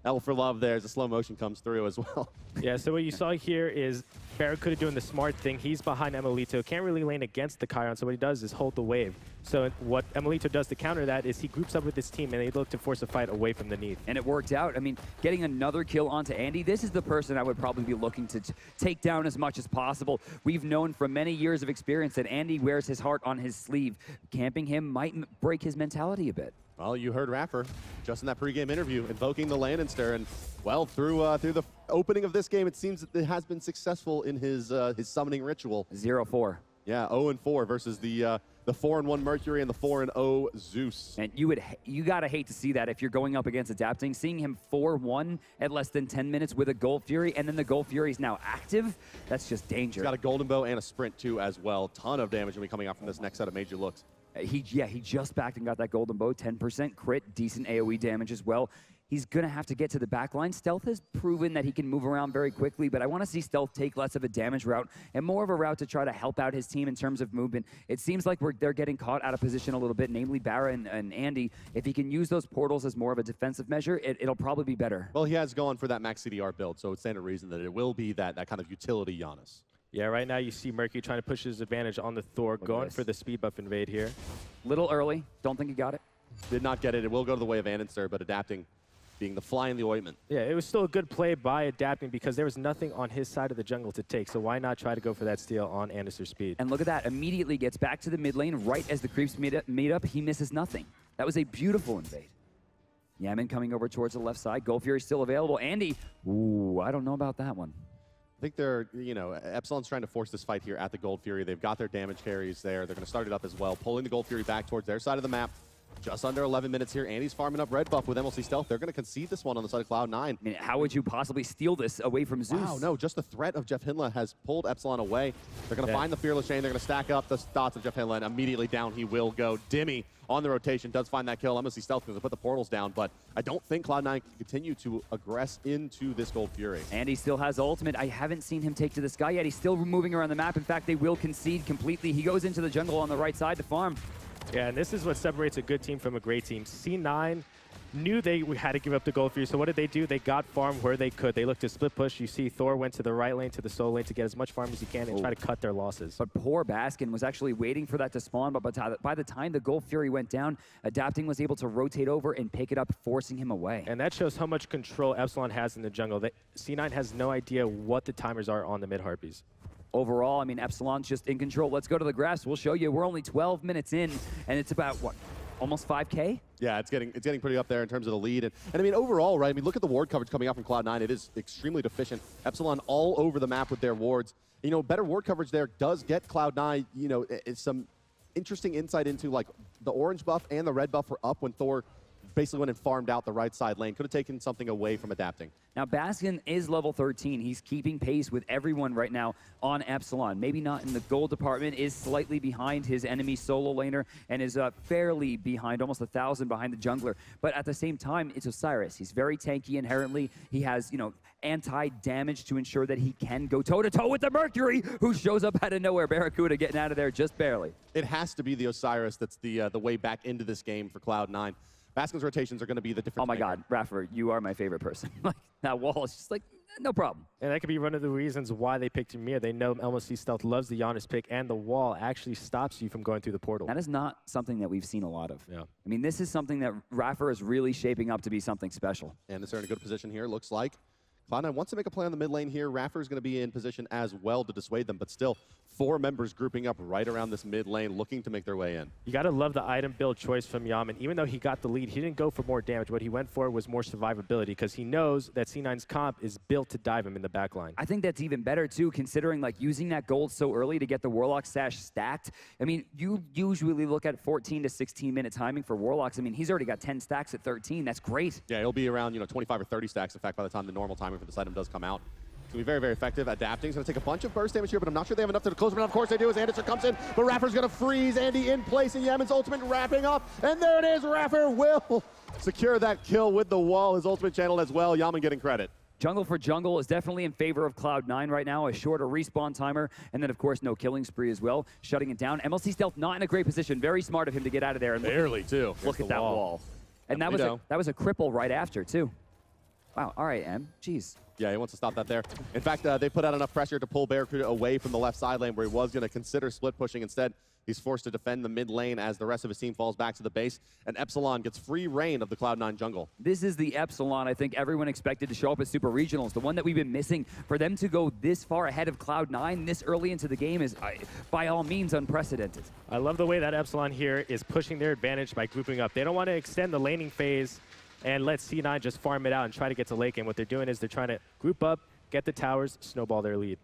L for love there as the slow motion comes through as well. Yeah, so what you saw here is BaRRaCCuDDa doing the smart thing. He's behind emiltoo, can't really lane against the Chiron, so what he does is hold the wave. So what emiltoo does to counter that is he groups up with his team and they look to force a fight away from the Neith. And it worked out. I mean, getting another kill onto Andy, this is the person I would probably be looking to take down as much as possible. We've known for many years of experience that Andy wears his heart on his sleeve. Camping him might break his mentality a bit. Well, you heard iRaffer just in that pregame interview invoking the andinster, and well, through the opening of this game, it seems that it has been successful in his summoning ritual. 0-4. Yeah, 0-4 versus the 4-1 Mercury and the 4-0 Zeus. And you gotta hate to see that if you're going up against Adapting, seeing him 4-1 at less than 10 minutes with a Gold Fury, and then the Gold Fury is now active. That's just danger. He's got a golden bow and a sprint too as well. Ton of damage will be coming out from this next set of major looks. He just backed and got that golden bow, 10% crit, decent AoE damage as well. He's gonna have to get to the back line. Stealth has proven that he can move around very quickly, but I wanna see Stealth take less of a damage route and more of a route to try to help out his team in terms of movement. It seems like they're getting caught out of position a little bit, namely BaRRaCCuDDa and Andy. If he can use those portals as more of a defensive measure, it'll probably be better. Well, he has gone for that max CDR build, so it's stand to reason that it will be that kind of utility Janus. Yeah, right now you see Mercury trying to push his advantage on the Thor, going for the speed buff invade here. Little early. Don't think he got it. Did not get it. It will go to the way of andinster, but Adapting being the fly in the ointment. Yeah, it was still a good play by Adapting because there was nothing on his side of the jungle to take, so why not try to go for that steal on andinster's speed? And look at that. Immediately gets back to the mid lane right as the creeps meet up. He misses nothing. That was a beautiful invade. Yammyn coming over towards the left side. Gold Fury still available. Andy, ooh, I don't know about that one. I think they're, Epsilon's trying to force this fight here at the Gold Fury. They've got their damage carries there. They're going to start it up as well, pulling the Gold Fury back towards their side of the map. Just under 11 minutes here. Andy's farming up red buff with MLC Stealth. They're going to concede this one on the side of Cloud9. I mean, how would you possibly steal this away from Zeus? Wow, no, just the threat of JeffHindla has pulled Epsilon away. They're going to find the Fearless Chain. They're going to stack up the dots of JeffHindla, and immediately down he will go. Dimi on the rotation does find that kill. MLC Stealth going to put the portals down, but I don't think Cloud9 can continue to aggress into this Gold Fury. And he still has ultimate. I haven't seen him take to the sky yet. He's still moving around the map. In fact, they will concede completely. He goes into the jungle on the right side to farm. Yeah, and this is what separates a good team from a great team. C9 knew they had to give up the gold for you. So what did they do? They got farm where they could. They looked to split push. You see Thor went to the right lane, to the solo lane to get as much farm as he can and try to cut their losses. But poor Baskin was actually waiting for that to spawn, but by the time the Gold Fury went down, Adapting was able to rotate over and pick it up, forcing him away. And that shows how much control Epsilon has in the jungle. C9 has no idea what the timers are on the mid-Harpies. Overall, I mean, Epsilon's just in control. Let's go to the graphs. We'll show you. We're only 12 minutes in, and it's about, what, almost 5K? Yeah, it's getting pretty up there in terms of the lead. And I mean, overall, right, I mean, look at the ward coverage coming out from Cloud9. It is extremely deficient. Epsilon all over the map with their wards. You know, better ward coverage there does get Cloud9, you know, it's some interesting insight into, like, the orange buff and the red buff were up when Thor basically went and farmed out the right side lane. Could have taken something away from Adapting. Now, Baskin is level 13. He's keeping pace with everyone right now on Epsilon. Maybe not in the gold department, is slightly behind his enemy solo laner, and is fairly behind, almost 1,000 behind the jungler. But at the same time, it's Osiris. He's very tanky inherently. He has, you know, anti-damage to ensure that he can go toe-to-toe with the Mercury, who shows up out of nowhere. BaRRaCCuDDa getting out of there just barely. It has to be the Osiris that's the way back into this game for Cloud9. Baskin's rotations are going to be the difference. Oh my God, iRaffer, you are my favorite person. Like, that wall is just like, no problem. And that could be one of the reasons why they picked Ymir. They know LMC Stealth loves the Janus pick, and the wall actually stops you from going through the portal. That is not something that we've seen a lot of. Yeah. I mean, this is something that iRaffer is really shaping up to be something special. And they're in a good position here, looks like. Cloud9 wants to make a play on the mid lane here. iRaffer is going to be in position as well to dissuade them, but still 4 members grouping up right around this mid lane looking to make their way in. You got to love the item build choice from Yammyn. Even though he got the lead, he didn't go for more damage. What he went for was more survivability because he knows that C9's comp is built to dive him in the backline. I think that's even better too, considering like using that gold so early to get the Warlock stash stacked. I mean, you usually look at 14 to 16 minute timing for Warlocks. I mean, he's already got 10 stacks at 13. That's great. Yeah, it'll be around, you know, 25 or 30 stacks, in fact, by the time the normal timing for this item does come out. It's going to be very, very effective. Adapting is going to take a bunch of burst damage here, but I'm not sure they have enough to close him. And of course they do, as andinster comes in, but iRaffer's going to freeze Andy in place, and Yammyn's ultimate wrapping up. And there it is, iRaffer will secure that kill with the wall. His ultimate channel as well. Yammyn getting credit. Jungle for jungle is definitely in favor of Cloud9 right now. A shorter respawn timer, and then, of course, no killing spree as well, shutting it down. MLC Stealth not in a great position. Very smart of him to get out of there. And barely, too. Look at that wall. And that was a cripple right after, too. Wow, all right, M. Jeez. Yeah, he wants to stop that there. In fact, they put out enough pressure to pull BaRRaCCuDDa away from the left side lane where he was going to consider split pushing. Instead, he's forced to defend the mid lane as the rest of his team falls back to the base, and Epsilon gets free reign of the Cloud9 jungle. This is the Epsilon I think everyone expected to show up at Super Regionals, the one that we've been missing. For them to go this far ahead of Cloud9 this early into the game is, by all means, unprecedented. I love the way that Epsilon here is pushing their advantage by grouping up. They don't want to extend the laning phase and let C9 just farm it out and try to get to late game. What they're doing is they're trying to group up, get the towers, snowball their lead.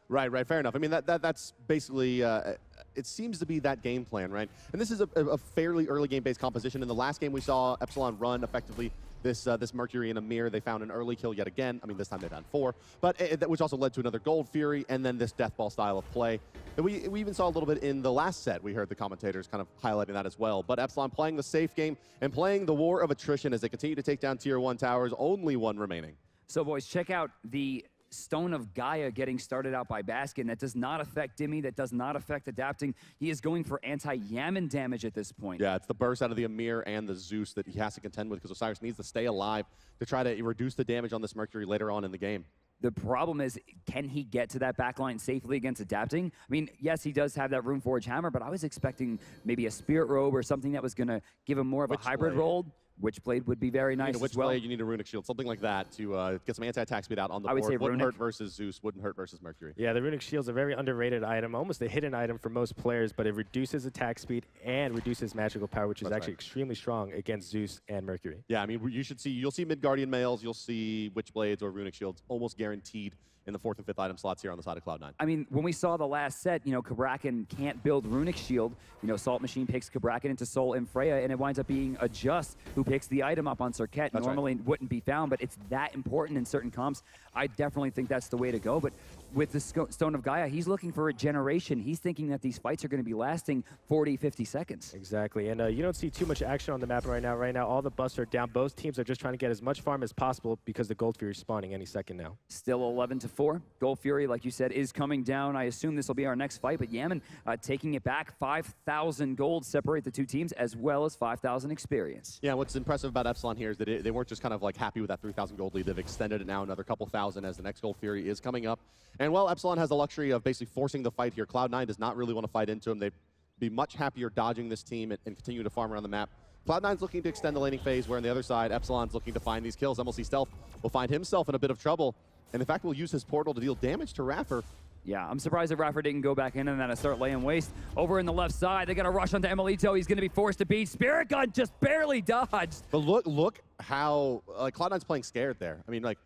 Right, fair enough. I mean, that's basically, it seems to be that game plan, right? And this is a fairly early game-based composition. In the last game, we saw Epsilon run effectively this Mercury and Ymir. They found an early kill yet again. I mean, this time they found 4, but which also led to another Gold Fury and then this Death Ball style of play. And we even saw a little bit in the last set. We heard the commentators kind of highlighting that as well. But Epsilon playing the safe game and playing the war of attrition as they continue to take down Tier 1 towers, only 1 remaining. So, boys, check out the Stone of Gaia getting started out by Baskin. That does not affect Dimi. That does not affect Adapting. He is going for anti-Yammyn damage at this point. Yeah, it's the burst out of the Ymir and the Zeus that he has to contend with because Osiris needs to stay alive to try to reduce the damage on this Mercury later on in the game. The problem is, can he get to that backline safely against Adapting? I mean, yes, he does have that Runeforge hammer, but I was expecting maybe a Spirit Robe or something that was going to give him more of a hybrid role. Witchblade would be very nice as well. Witchblade, you need a Runic Shield, something like that to get some anti-attack speed out on the board. I would say wouldn't Runic. hurt versus Zeus, wouldn't hurt versus Mercury. Yeah, the Runic Shield's a very underrated item, almost a hidden item for most players, but it reduces attack speed and reduces magical power, which is actually extremely strong against Zeus and Mercury. Yeah, I mean, you'll see Midgardian Males, you'll see Witchblades or Runic Shields almost guaranteed in the 4th and 5th item slots here on the side of Cloud9. I mean, when we saw the last set, you know, KaBRRaCCuDDa can't build Runic Shield. You know, Salt Machine picks KaBRRaCCuDDa into Soul and Freya, and it winds up being a Just who picks the item up on Circuit. Normally wouldn't be found, but it's that important in certain comps. I definitely think that's the way to go. But with the Stone of Gaia, he's looking for a generation. He's thinking that these fights are going to be lasting 40, 50 seconds. Exactly, and you don't see too much action on the map right now. Right now, all the buffs are down. Both teams are just trying to get as much farm as possible because the Gold Fury is spawning any second now. Still 11-4. Gold Fury, like you said, is coming down. I assume this will be our next fight, but Yammyn taking it back. 5,000 gold separate the two teams, as well as 5,000 experience. Yeah, what's impressive about Epsilon here is that they weren't just kind of like happy with that 3,000 gold lead. They've extended it now another couple thousand as the next Gold Fury is coming up. And while Epsilon has the luxury of basically forcing the fight here, Cloud9 does not really want to fight into him. They'd be much happier dodging this team and continue to farm around the map. Cloud9's looking to extend the laning phase, where on the other side, Epsilon's looking to find these kills. MLC Stealth will find himself in a bit of trouble, and in fact will use his portal to deal damage to iRaffer. Yeah, I'm surprised that iRaffer didn't go back in and then start laying waste. Over in the left side, they got to rush onto emiltoo. He's going to be forced to beat. Spirit Gun just barely dodged. But look how Cloud9's playing scared there. I mean, like,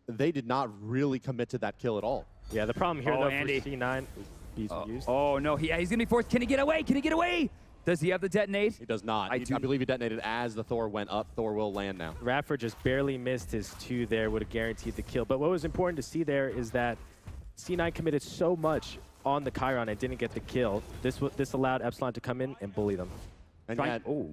they did not really commit to that kill at all. Yeah, the problem here, though, Andy. for C9, he's used. Oh, no, he's going to be forced. Can he get away? Can he get away? Does he have the detonate? He does not. I believe he detonated as the Thor went up. Thor will land now. iRaffer just barely missed his 2 there, would have guaranteed the kill. But what was important to see there is that C9 committed so much on the Chiron and didn't get the kill. This allowed Epsilon to come in and bully them. And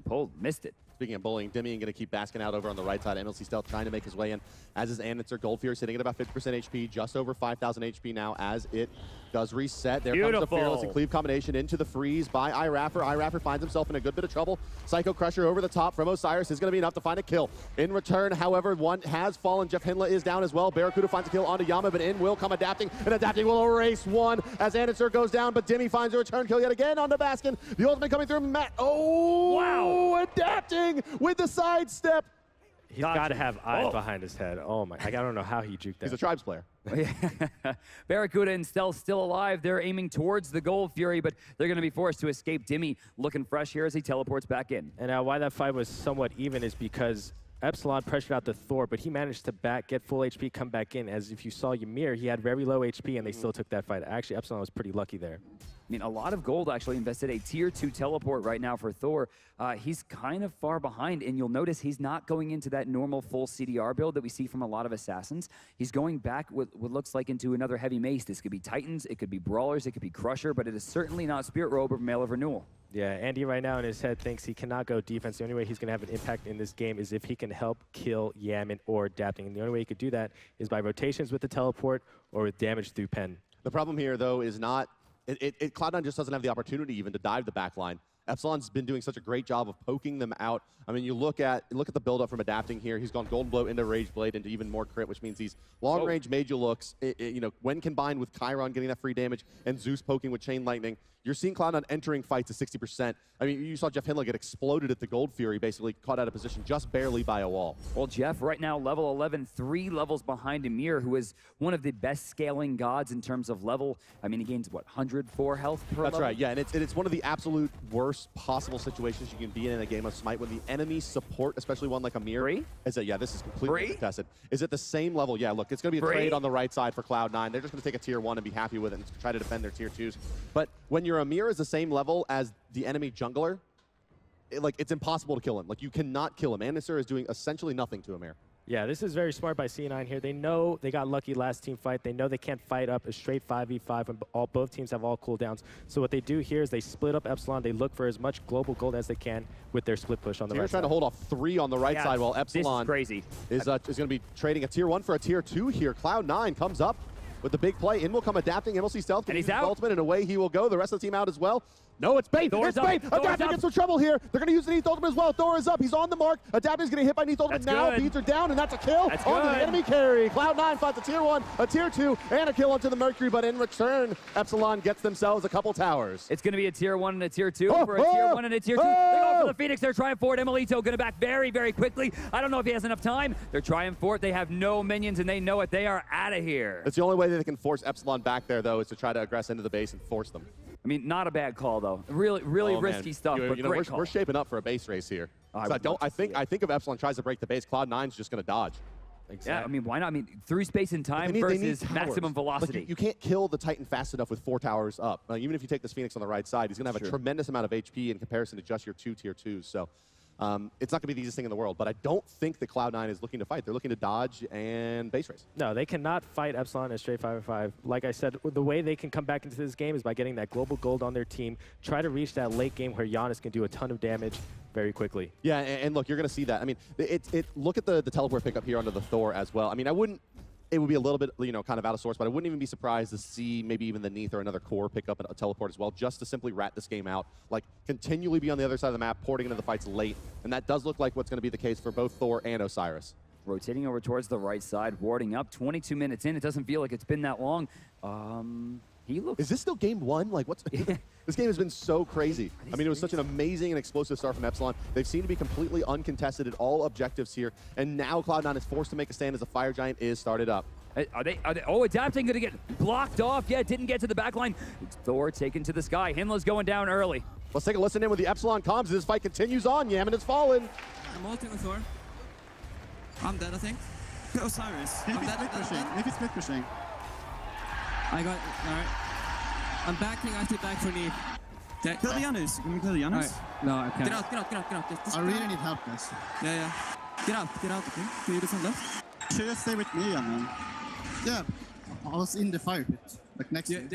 Pole missed it. Speaking of bullying, Dimi going to keep Baskin out over on the right side. MLC Stealth trying to make his way in, as is andinster. Gold Fury sitting at about 50% HP, just over 5,000 HP now as it does reset. There comes the Fearless and Cleave combination into the freeze by iRaffer. iRaffer finds himself in a good bit of trouble. Psycho Crusher over the top from Osiris is going to be enough to find a kill. In return, however, one has fallen. JeffHindla is down as well. BaRRaCCuDDa finds a kill onto Yammyn, but in will come Adapting, and Adapting will erase one as andinster goes down, but Dimi finds a return kill yet again onto Baskin. The ultimate coming through Matt. Oh, wow! Adapting with the sidestep. He's got to have eyes behind his head. Oh my, I don't know how he juked that. He's a Tribes player. BaRRaCCuDDa and Stealth still alive. They're aiming towards the Gold Fury, but they're going to be forced to escape. Dimi looking fresh here as he teleports back in. And why that fight was somewhat even is because Epsilon pressured out the Thor, but he managed to get full HP, come back in. As if you saw Ymir, he had very low HP, and they still took that fight. Actually, Epsilon was pretty lucky there. I mean, a lot of gold actually invested. A tier 2 teleport right now for Thor. He's kind of far behind, and you'll notice he's not going into that normal full CDR build that we see from a lot of assassins. He's going back what looks like into another heavy mace. This could be Titans, it could be Brawlers, it could be Crusher, but it is certainly not Spirit Robe or Mail of Renewal. Yeah, Andy right now in his head thinks he cannot go defense. The only way he's going to have an impact in this game is if he can help kill Yammyn or Adapting. And the only way he could do that is by rotations with the teleport or with damage through pen. The problem here, though, is not... Cloud9 just doesn't have the opportunity even to dive the back line. Epsilon's been doing such a great job of poking them out. I mean, you look at the build-up from Adapting here. He's gone Golden Blow into Rage Blade into even more crit, which means these long-range Mage looks, you know, when combined with Chiron getting that free damage and Zeus poking with Chain Lightning, you're seeing Cloud9 entering fights at 60%. I mean, you saw JeffHindla get exploded at the Gold Fury, basically caught out of position just barely by a wall. Well, Jeff, right now, level 11, 3 levels behind Ymir, who is one of the best scaling gods in terms of level. I mean, he gains, what, 104 health per level? That's right, yeah, and it's one of the absolute worst possible situations you can be in a game of Smite when the enemy support, especially one like Ymir, yeah, this is completely contested, is at the same level. Yeah, look, it's going to be a trade on the right side for Cloud9. They're just going to take a tier 1 and be happy with it and try to defend their tier 2s. But when your Ymir is the same level as the enemy jungler, it's impossible to kill him. Like, you cannot kill him. andinster is doing essentially nothing to Ymir. Yeah, this is very smart by C9 here. They know they got lucky last team fight. They know they can't fight up a straight 5v5 when both teams have all cooldowns. So what they do here is they split up Epsilon. They look for as much global gold as they can with their split push on the right side. They're trying to hold off 3 on the right side while Epsilon is going to be trading a tier 1 for a tier 2 here. Cloud9 comes up with the big play. In will come Adapting. MLC Stealth can use his ultimate, and away he will go. The rest of the team out as well. No, it's Bane. It's Bane. Adapting gets some trouble here. They're going to use the Neith ultimate as well. Thor is up. He's on the mark. Adapting's going to hit by Neith ultimate now. Beats her down, and that's a kill onto the enemy carry. Cloud9 finds a tier 1, a tier 2, and a kill onto the Mercury, but in return, Epsilon gets themselves a couple towers. It's going to be a tier 1 and a tier 2 for a tier 1 and a tier 2. They're going for the Phoenix. They're trying for it. emiltoo going to back very, very quickly. I don't know if he has enough time. They're trying for it. They have no minions, and they know it. They are out of here. It's the only way that they can force Epsilon back there, though, is to try to aggress into the base and force them. I mean, not a bad call, though. Really risky stuff, but great call. We're shaping up for a base race here. I think if Epsilon tries to break the base, Cloud9's just going to dodge. Exactly. Yeah, I mean, why not? I mean, through space and time versus maximum velocity. Like, you can't kill the Titan fast enough with 4 towers up. Even if you take this Phoenix on the right side, he's going to have a tremendous amount of HP in comparison to just your 2 tier 2s. So it's not going to be the easiest thing in the world. But I don't think that Cloud9 is looking to fight. They're looking to dodge and base race. No, they cannot fight Epsilon in a straight 5v5. Like I said, the way they can come back into this game is by getting that global gold on their team, try to reach that late game where Janus can do a ton of damage very quickly. Yeah, and look, you're going to see that. I mean, look at the teleport pickup here onto the Thor as well. I mean, it would be a little bit, kind of out of sorts, but I wouldn't even be surprised to see maybe even the Neith or another core pick up a teleport as well, just to simply rat this game out, like continually be on the other side of the map, porting into the fights late, and that does look like what's going to be the case for both Thor and Osiris. Rotating over towards the right side, warding up, 22 minutes in. It doesn't feel like it's been that long. He looks... Is this still game one? Like, what's... This game has been so crazy. I mean, it was such an amazing and explosive start from Epsilon. They've seemed to be completely uncontested at all objectives here, and now Cloud9 is forced to make a stand as the Fire Giant is started up. Are they adapting, going to get blocked off? Yeah, didn't get to the back line. Thor taken to the sky. Hindla's going down early. Let's take a listen in with the Epsilon comms as this fight continues on. Yammyn has fallen. I'm ulting with Thor. I'm dead, I think. Osiris. I'm dead. Maybe it's mid pushing. I got it. Alright. I'm backing active back for Neith. Kill the Janus. Can we kill the Janus? Right. No, I can't. Get out. I really need help, guys. Yeah. Get out, okay? Can you defend left? Should just stay with me, man. Yeah, I was in the fire pit, like next to you.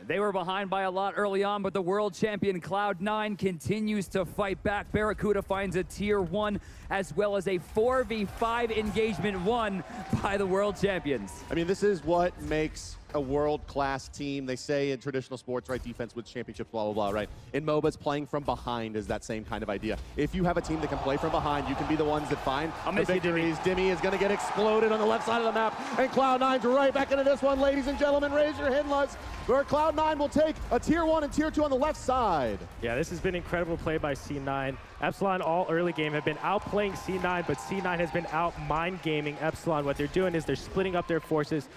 They were behind by a lot early on, but the world champion Cloud9 continues to fight back. BaRRaCCuDDa finds a tier 1 as well as a 4v5 engagement won by the world champions. I mean, this is what makes a world-class team. They say in traditional sports, right, defense wins championships, blah, blah, blah, right? In MOBAs, playing from behind is that same kind of idea. If you have a team that can play from behind, you can be the ones that find the victories. Dimi is going to get exploded on the left side of the map, and Cloud9's right back into this one. Ladies and gentlemen, raise your Hindlas, where Cloud9 will take a tier 1 and tier 2 on the left side. Yeah, this has been incredible play by C9. Epsilon all early game have been outplaying C9, but C9 has been out mind gaming Epsilon. What they're doing is they're splitting up their forces.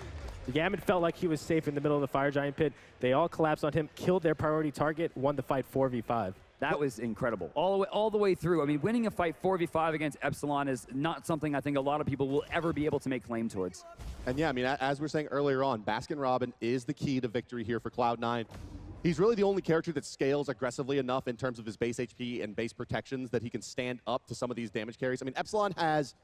Yammyn felt like he was safe in the middle of the Fire Giant pit. They all collapsed on him, killed their priority target, won the fight 4v5. That was incredible. All the way through. I mean, winning a fight 4v5 against Epsilon is not something I think a lot of people will ever be able to make claim towards. And yeah, I mean, as we were saying earlier on, Baskin Robin is the key to victory here for Cloud9. He's really the only character that scales aggressively enough in terms of his base HP and base protections that he can stand up to some of these damage carries. I mean, Epsilon has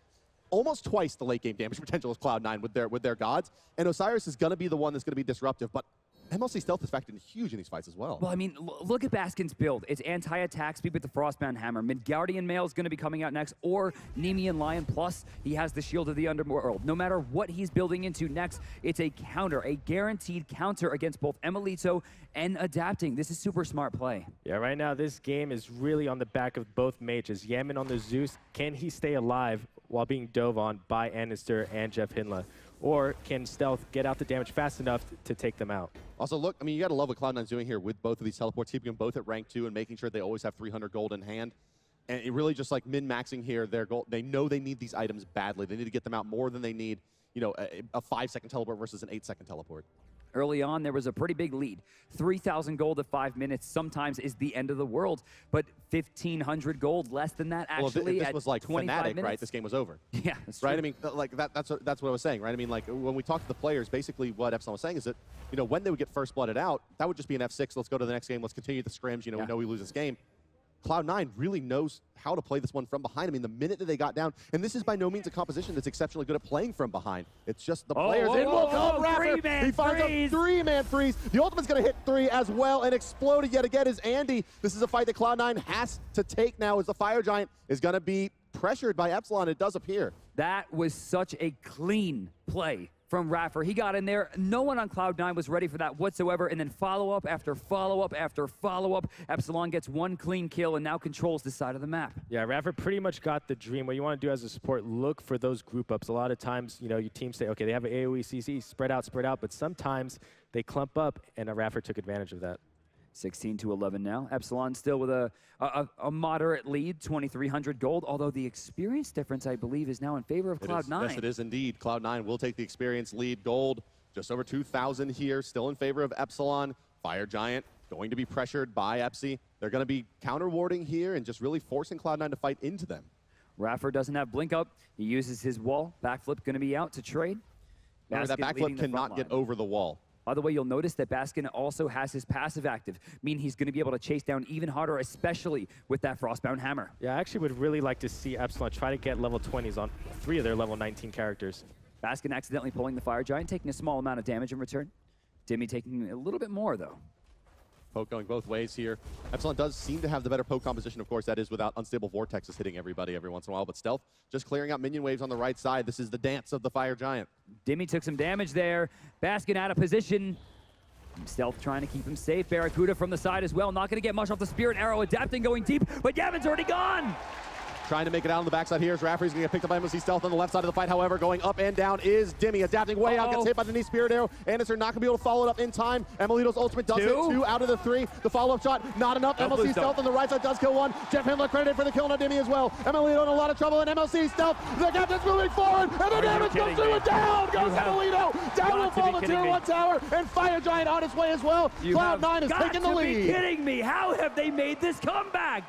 almost twice the late game damage potential as Cloud9 with their gods, and Osiris is going to be the one that's going to be disruptive, but MLC stealth is factored in huge in these fights as well. Well, I mean, look at Baskin's build. It's anti-attack speed with the Frostbound Hammer. Midgardian Mail is going to be coming out next, or Nemean Lion, plus he has the Shield of the Underworld. No matter what he's building into next, it's a counter, a guaranteed counter against both emiltoo and adapting. This is super smart play. Yeah, right now this game is really on the back of both mages. Yammyn on the Zeus, can he stay alive while being dove on by andinster and JeffHindla? Or can Stealth get out the damage fast enough to take them out? Also, look, I mean, you got to love what Cloud9's doing here with both of these teleports, keeping them both at rank 2 and making sure they always have 300 gold in hand. And it really just like min-maxing here their gold. They know they need these items badly. They need to get them out more than they need, a 5-second teleport versus an 8-second teleport. Early on, there was a pretty big lead. 3,000 gold at 5 minutes sometimes is the end of the world, but 1,500 gold, less than that actually. Well, if this was like Fnatic, right, this game was over. Yeah, that's right. True. I mean, like that's what I was saying, right? I mean, like when we talked to the players, basically what Epsilon was saying is that, when they would get first blooded out, that would just be an F6. Let's go to the next game. Let's continue the scrims. We know we lose this game. Cloud9 really knows how to play this one from behind. I mean, the minute that they got down, and this is by no means a composition that's exceptionally good at playing from behind. It's just the players. In will come iRaffer. He finds a 3-man freeze. The ultimate's going to hit 3 as well, and exploded yet again is Andy. This is a fight that Cloud9 has to take now as the Fire Giant is going to be pressured by Epsilon. It does appear. That was such a clean play from iRaffer. He got in there. No one on Cloud9 was ready for that whatsoever. And then follow-up after follow-up after follow-up. Epsilon gets one clean kill and now controls this side of the map. Yeah, iRaffer pretty much got the dream. What you want to do as a support, look for those group ups. A lot of times, your teams say, okay, they have an AoE CC, spread out, but sometimes they clump up, and iRaffer took advantage of that. 16-11 now. Epsilon still with a moderate lead, 2,300 gold, although the experience difference, I believe, is now in favor of Cloud9. Yes, it is indeed. Cloud9 will take the experience lead. Gold, just over 2,000 here, still in favor of Epsilon. Fire Giant going to be pressured by Epsi. They're going to be counter-warding here and just really forcing Cloud9 to fight into them. iRaffer doesn't have blink up. He uses his wall. Backflip going to be out to trade. Remember, that backflip cannot get over the wall. By the way, you'll notice that Baskin also has his passive active, meaning he's going to be able to chase down even harder, especially with that Frostbound Hammer. Yeah, I actually would really like to see Epsilon try to get level 20s on 3 of their level 19 characters. Baskin accidentally pulling the Fire Giant, taking a small amount of damage in return. Dimi taking a little bit more, though. Poke going both ways here. Epsilon does seem to have the better poke composition, of course. That is without unstable vortexes hitting everybody every once in a while. But Stealth just clearing out minion waves on the right side. This is the dance of the Fire Giant. Dimi took some damage there. Baskin out of position. Stealth trying to keep him safe. BaRRaCCuDDa from the side as well. Not going to get much off the Spirit Arrow. Adapting, going deep, but Yammyn's already gone. Trying to make it out on the backside here as Rafferty's going to get picked up by MLC Stealth on the left side of the fight. However, going up and down is Dimi. Adapting way out, gets hit by the Neith Spirit Arrow. andinster not going to be able to follow it up in time. emiltoo's ultimate does hit 2 out of the 3. The follow-up shot, not enough. MLC Stealth on the right side does kill 1. JeffHindla credited for the kill on Dimi as well. emiltoo in a lot of trouble, and MLC Stealth, the captain's moving forward, and the damage goes through and down goes emiltoo. Down will fall the Tier 1 tower, and Fire Giant on its way as well. Cloud9 is taking the lead. You have got to be kidding me. How have they made this comeback?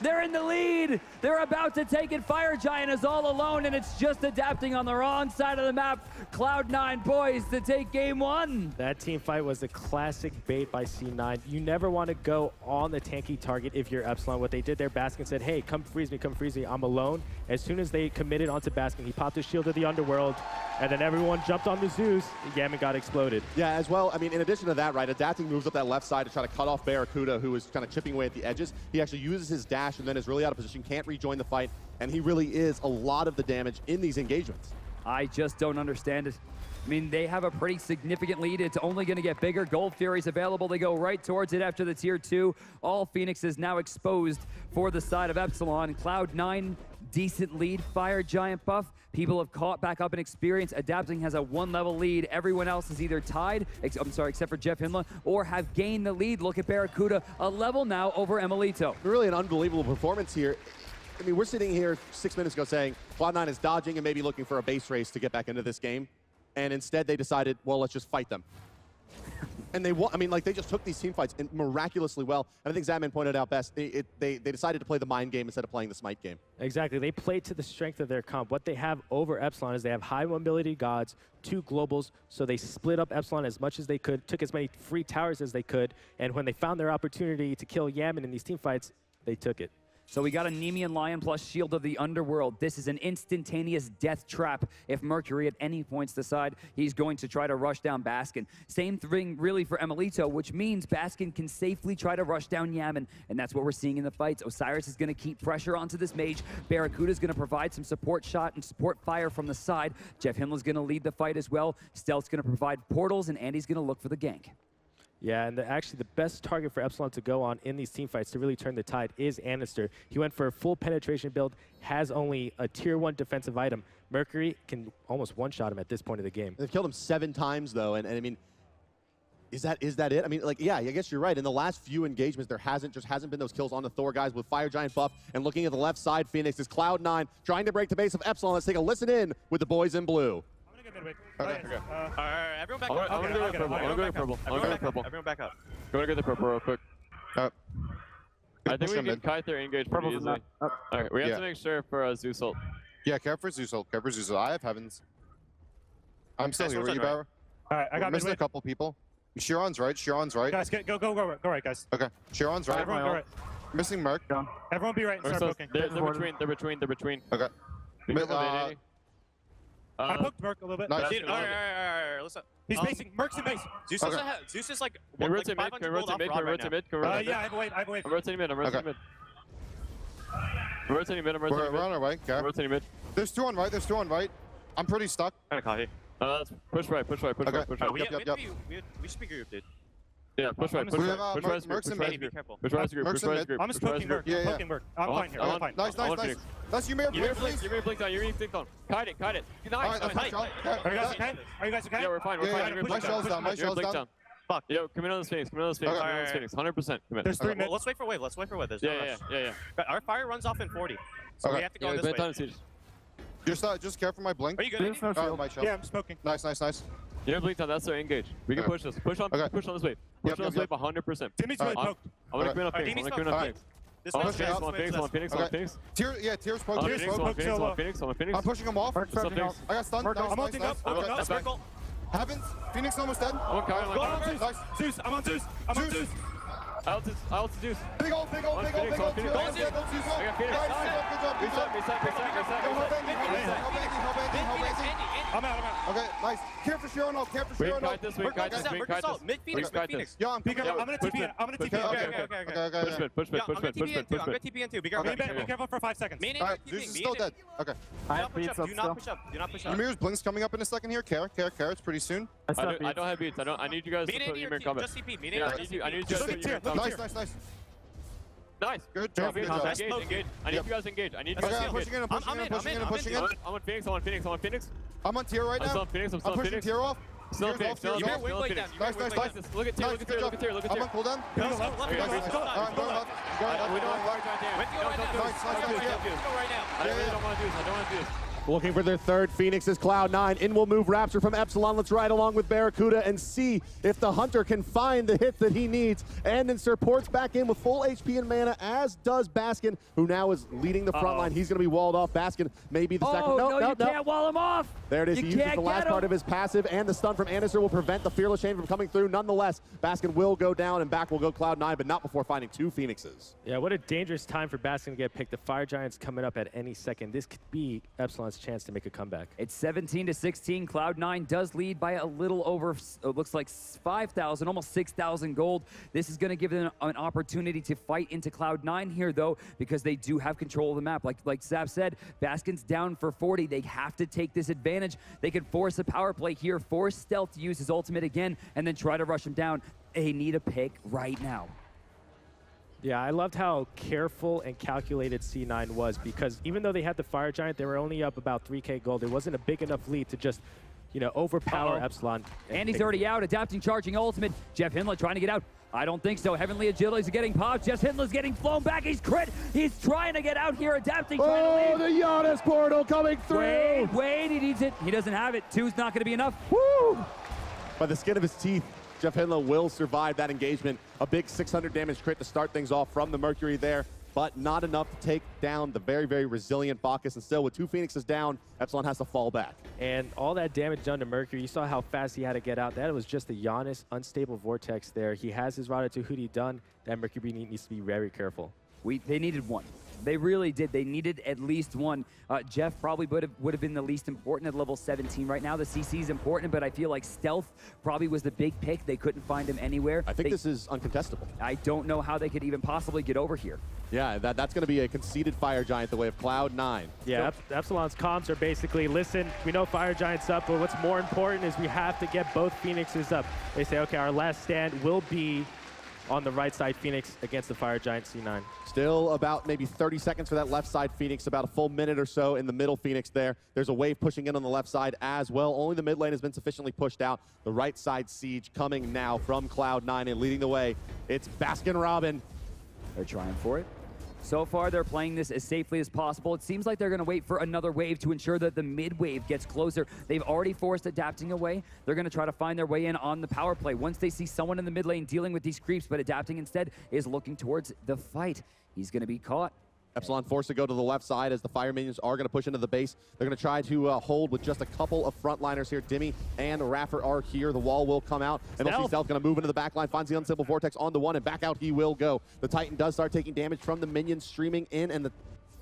They're in the lead. They're about to take it. Fire Giant is all alone, and it's just adapting on the wrong side of the map. Cloud9 poised to take game 1. That team fight was a classic bait by C9. You never want to go on the tanky target if you're Epsilon. What they did there, Baskin said, hey, come freeze me, I'm alone. As soon as they committed onto Baskin, he popped his shield of the underworld, and then everyone jumped on the Zeus. Yammyn got exploded. Yeah, as well, I mean, in addition to that, right, Adapting moves up that left side to try to cut off BaRRaCCuDDa, who is kind of chipping away at the edges. He actually uses his dash and then is really out of position, can't rejoin the fight, and he really is a lot of the damage in these engagements. I just don't understand it. I mean, they have a pretty significant lead. It's only going to get bigger. Gold Fury's available. They go right towards it after the Tier 2. All Phoenix is now exposed for the side of Epsilon. Cloud9, decent lead. Fire Giant buff. People have caught back up in experience. Adapting has a 1-level lead. Everyone else is either tied, except for JeffHindla, or have gained the lead. Look at BaRRaCCuDDa, a level now over emiltoo. Really an unbelievable performance here. I mean, we're sitting here 6 minutes ago saying Cloud9 is dodging and maybe looking for a base race to get back into this game. And instead they decided, well, let's just fight them. And they won. I mean, like, they just took these team fights miraculously well. And I think Yammyn pointed out best, they decided to play the mind game instead of playing the Smite game. Exactly. They played to the strength of their comp. What they have over Epsilon is they have high mobility gods, 2 globals, so they split up Epsilon as much as they could, took as many free towers as they could, and when they found their opportunity to kill Yammyn in these team fights, they took it. So we got a Nemean Lion plus Shield of the Underworld. This is an instantaneous death trap. If Mercury at any points decide he's going to try to rush down Baskin. Same thing really for emiltoo, which means Baskin can safely try to rush down Yammyn, and that's what we're seeing in the fights. Osiris is going to keep pressure onto this mage. BaRRaCCuDDa is going to provide some support shot and support fire from the side. JeffHindla is going to lead the fight as well. Stealth's going to provide portals, and Andy's going to look for the gank. Yeah, and actually the best target for Epsilon to go on in these team fights to really turn the tide is andinster. He went for a full penetration build, has only a Tier 1 defensive item. Mercury can almost one-shot him at this point of the game. They've killed him 7 times, though, and I mean, is that it? I mean, like, yeah, I guess you're right. In the last few engagements, there hasn't been those kills on the Thor guys with Fire Giant buff. And looking at the left side, Phoenix is Cloud9 trying to break the base of Epsilon. Let's take a listen in with the boys in blue. Okay. Alright, everyone back up. I'm gonna go with purple. I'm gonna go with purple. Everyone back up. Go to get the purple real quick. I think we can kite their engage pretty easily. Alright, we have to make sure for Zeus ult. Yeah, care for Zeus ult. Care for Zeus ult. I have heavens. I'm still here with you, BaRRa. Alright, I got missing a couple people. Chiron's right. Guys, go right, guys. Okay. Chiron's right. Everyone go right. Missing Merc. Everyone be right and start poking. They're between. Okay. I poked Merc a little bit. Nice. Alright, listen. He's basing. Merc's in base. Zeus is like Can rotate mid. Yeah, I have a wave. I'm rotating mid. I'm rotating mid. We're on our way. Okay. I'm rotating mid. There's 2 on right. I'm pretty stuck. Kind of coffee. Let's push right. We should be grouped, dude. Yeah, push right. Merc's in mid. Be careful. Push right group. I'm just poking Merc. I'm fine here. I'm fine. Nice. That's Ymir, please. Ymir blinked on. Kite it. Nice. Are you guys okay? Yeah, we're fine. My shell's down. Fuck. Yo, come in on this Phoenix. 100% commit. There's 3 mid. Let's wait for wave. There's no rush. Yeah. Our fire runs off in 40. So we have to go this way. Just care for my blink. Are you good? My shell. Yeah, I'm smoking. Nice. Yeah, blink on. That's our engage. We can push this. Push on this wave. Push on this wave 100%. Dimi's really poked. I'm gonna come in on Phoenix. This on Phoenix. Tears spoke. Phoenix. I'm pushing him off. I got stunned. I'm ulting up. Heavens, Phoenix almost dead. I'm on Chiron. Go on Zeus. Nice. Zeus, I'm on Zeus. I'm on Zeus. I ult Zeus. Big ult. Phoenix. I got Phoenix. Good job. I'm out. Okay, nice. Care for Chiron ult. We kite this. Mid Phoenix. Yeah, I'm I'm gonna TP in. I'm gonna TP in. Okay. Push mid. I'm gonna TP in too. Be careful. Be careful for 5 seconds. Alright, Zeus is still dead. Okay. Do not push up. Do not push up. Ymir's Blink's coming up in a second here. Care. It's pretty soon. I don't have beats. I need you guys to put Ymir in combat. Just CP. I need you guys to put Ymir in combat. Nice. Good job. Engage. I need you guys to engage. I need you guys to engage. Pushing in. I'm on Phoenix. I'm on tier right now. I'm on Phoenix. I'm pushing tier off. Still on Phoenix. Nice. Look at tier. I'm on cooldown. Go Nice. left. Alright, I'm going left. We don't have Fire Giant damage. I really don't want to do this. Looking for their third Phoenix is Cloud9. In will move Rapture from Epsilon. Let's ride along with BaRRaCCuDDa and see if the Hunter can find the hits that he needs. andinster ports back in with full HP and mana, as does Baskin, who now is leading the front line. He's going to be walled off. Baskin may be the second. No, you can't wall him off. There it is. He uses the last part of his passive, and the stun from andinster will prevent the Fearless Chain from coming through. Nonetheless, Baskin will go down, and back will go Cloud9, but not before finding 2 Phoenixes. Yeah, what a dangerous time for Baskin to get picked. The Fire Giant's coming up at any second. This could be Epsilon's chance to make a comeback. It's 17-16. Cloud9 does lead by a little over, it looks like 5,000, almost 6,000 gold. This is going to give them an opportunity to fight into Cloud9 here, though, because they do have control of the map. Like Zap said, Baskin's down for 40. They have to take this advantage. They can force a power play here, force Stealth to use his ultimate again, and then try to rush him down. They need a pick right now. Yeah, I loved how careful and calculated C9 was, because even though they had the Fire Giant, they were only up about 3K gold. It wasn't a big enough lead to just, overpower Epsilon. And he's already out, adapting, charging ultimate. JeffHindla trying to get out. I don't think so. Heavenly Agilities are getting popped. JeffHindla's getting flown back. He's crit. He's trying to get out here, adapting, trying to leave. The Janus portal coming through. Wait, he needs it. He doesn't have it. 2's not going to be enough. Woo! By the skin of his teeth, JeffHindla will survive that engagement. A big 600 damage crit to start things off from the Mercury there, but not enough to take down the very, very resilient Bacchus. And still, with 2 Phoenixes down, Epsilon has to fall back. And all that damage done to Mercury, you saw how fast he had to get out. That was just the Janus unstable vortex there. He has his BaRRaCCuDDa done. That Mercury needs to be very careful. They needed one. They really did. They needed at least one. Jeff probably would have been the least important at level 17 right now. The CC is important, but I feel like Stealth probably was the big pick. They couldn't find him anywhere. I think this is uncontestable. I don't know how they could even possibly get over here. Yeah, that's going to be a conceded Fire Giant the way of Cloud9. Yeah, Epsilon's comms are basically, listen, we know Fire Giant's up, but what's more important is we have to get both Phoenixes up. They say, okay, our last stand will be on the right side Phoenix against the Fire Giant C9. Still about maybe 30 seconds for that left side Phoenix, about a full minute or so in the middle Phoenix there. There's a wave pushing in on the left side as well. Only the mid lane has been sufficiently pushed out. The right side siege coming now from Cloud9 and leading the way. It's Baskin Robin. They're trying for it. So far, they're playing this as safely as possible. It seems like they're going to wait for another wave to ensure that the mid wave gets closer. They've already forced adapting away. They're going to try to find their way in on the power play. Once they see someone in the mid lane dealing with these creeps, but adapting instead is looking towards the fight. He's going to be caught. Epsilon forced to go to the left side as the Fire Minions are going to push into the base. They're going to try to hold with just a couple of frontliners here. Dimi and iRaffer are here. The wall will come out. And we'll see Stealth going to move into the back line, finds the Unstable Vortex on the one, and back out he will go. The Titan does start taking damage from the minions streaming in, and the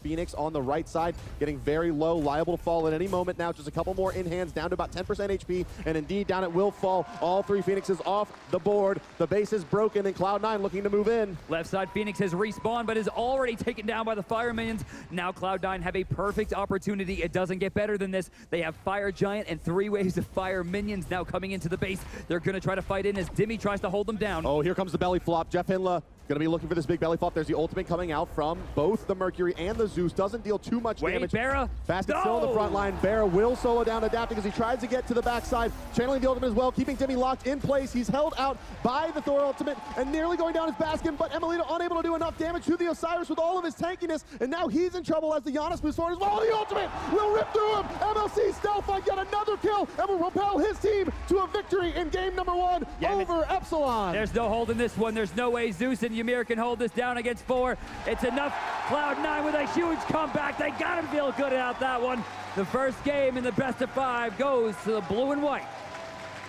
Phoenix on the right side getting very low, liable to fall at any moment now. Just a couple more in hands, down to about 10% HP, and indeed down it will fall. All 3 Phoenixes off the board. The base is broken, and Cloud9 looking to move in. Left side Phoenix has respawned, but is already taken down by the Fire Minions. Now Cloud9 have a perfect opportunity. It doesn't get better than this. They have Fire Giant and 3 waves of Fire Minions now coming into the base. They're going to try to fight in as Dimi tries to hold them down. Oh, here comes the belly flop. JeffHindla going to be looking for this big belly flop. There's the ultimate coming out from both the Mercury and the Zeus. Doesn't deal too much damage. BaRRA. Baskin still in the front line. BaRRa will solo down, adapting as he tries to get to the backside. Channeling the ultimate as well, keeping Dimi locked in place. He's held out by the Thor ultimate and nearly going down his Baskin, but emiltoo unable to do enough damage to the Osiris with all of his tankiness, and now he's in trouble as the Janus moves forward as well. The ultimate will rip through him. MLC Stealth on yet another kill and will propel his team to a victory in game number 1 over Epsilon. There's no holding this one. There's no way Zeus and Ymir can hold this down against 4. It's enough. Cloud9 with a huge comeback. They gotta feel good about that one. The first game in the best of 5 goes to the blue and white.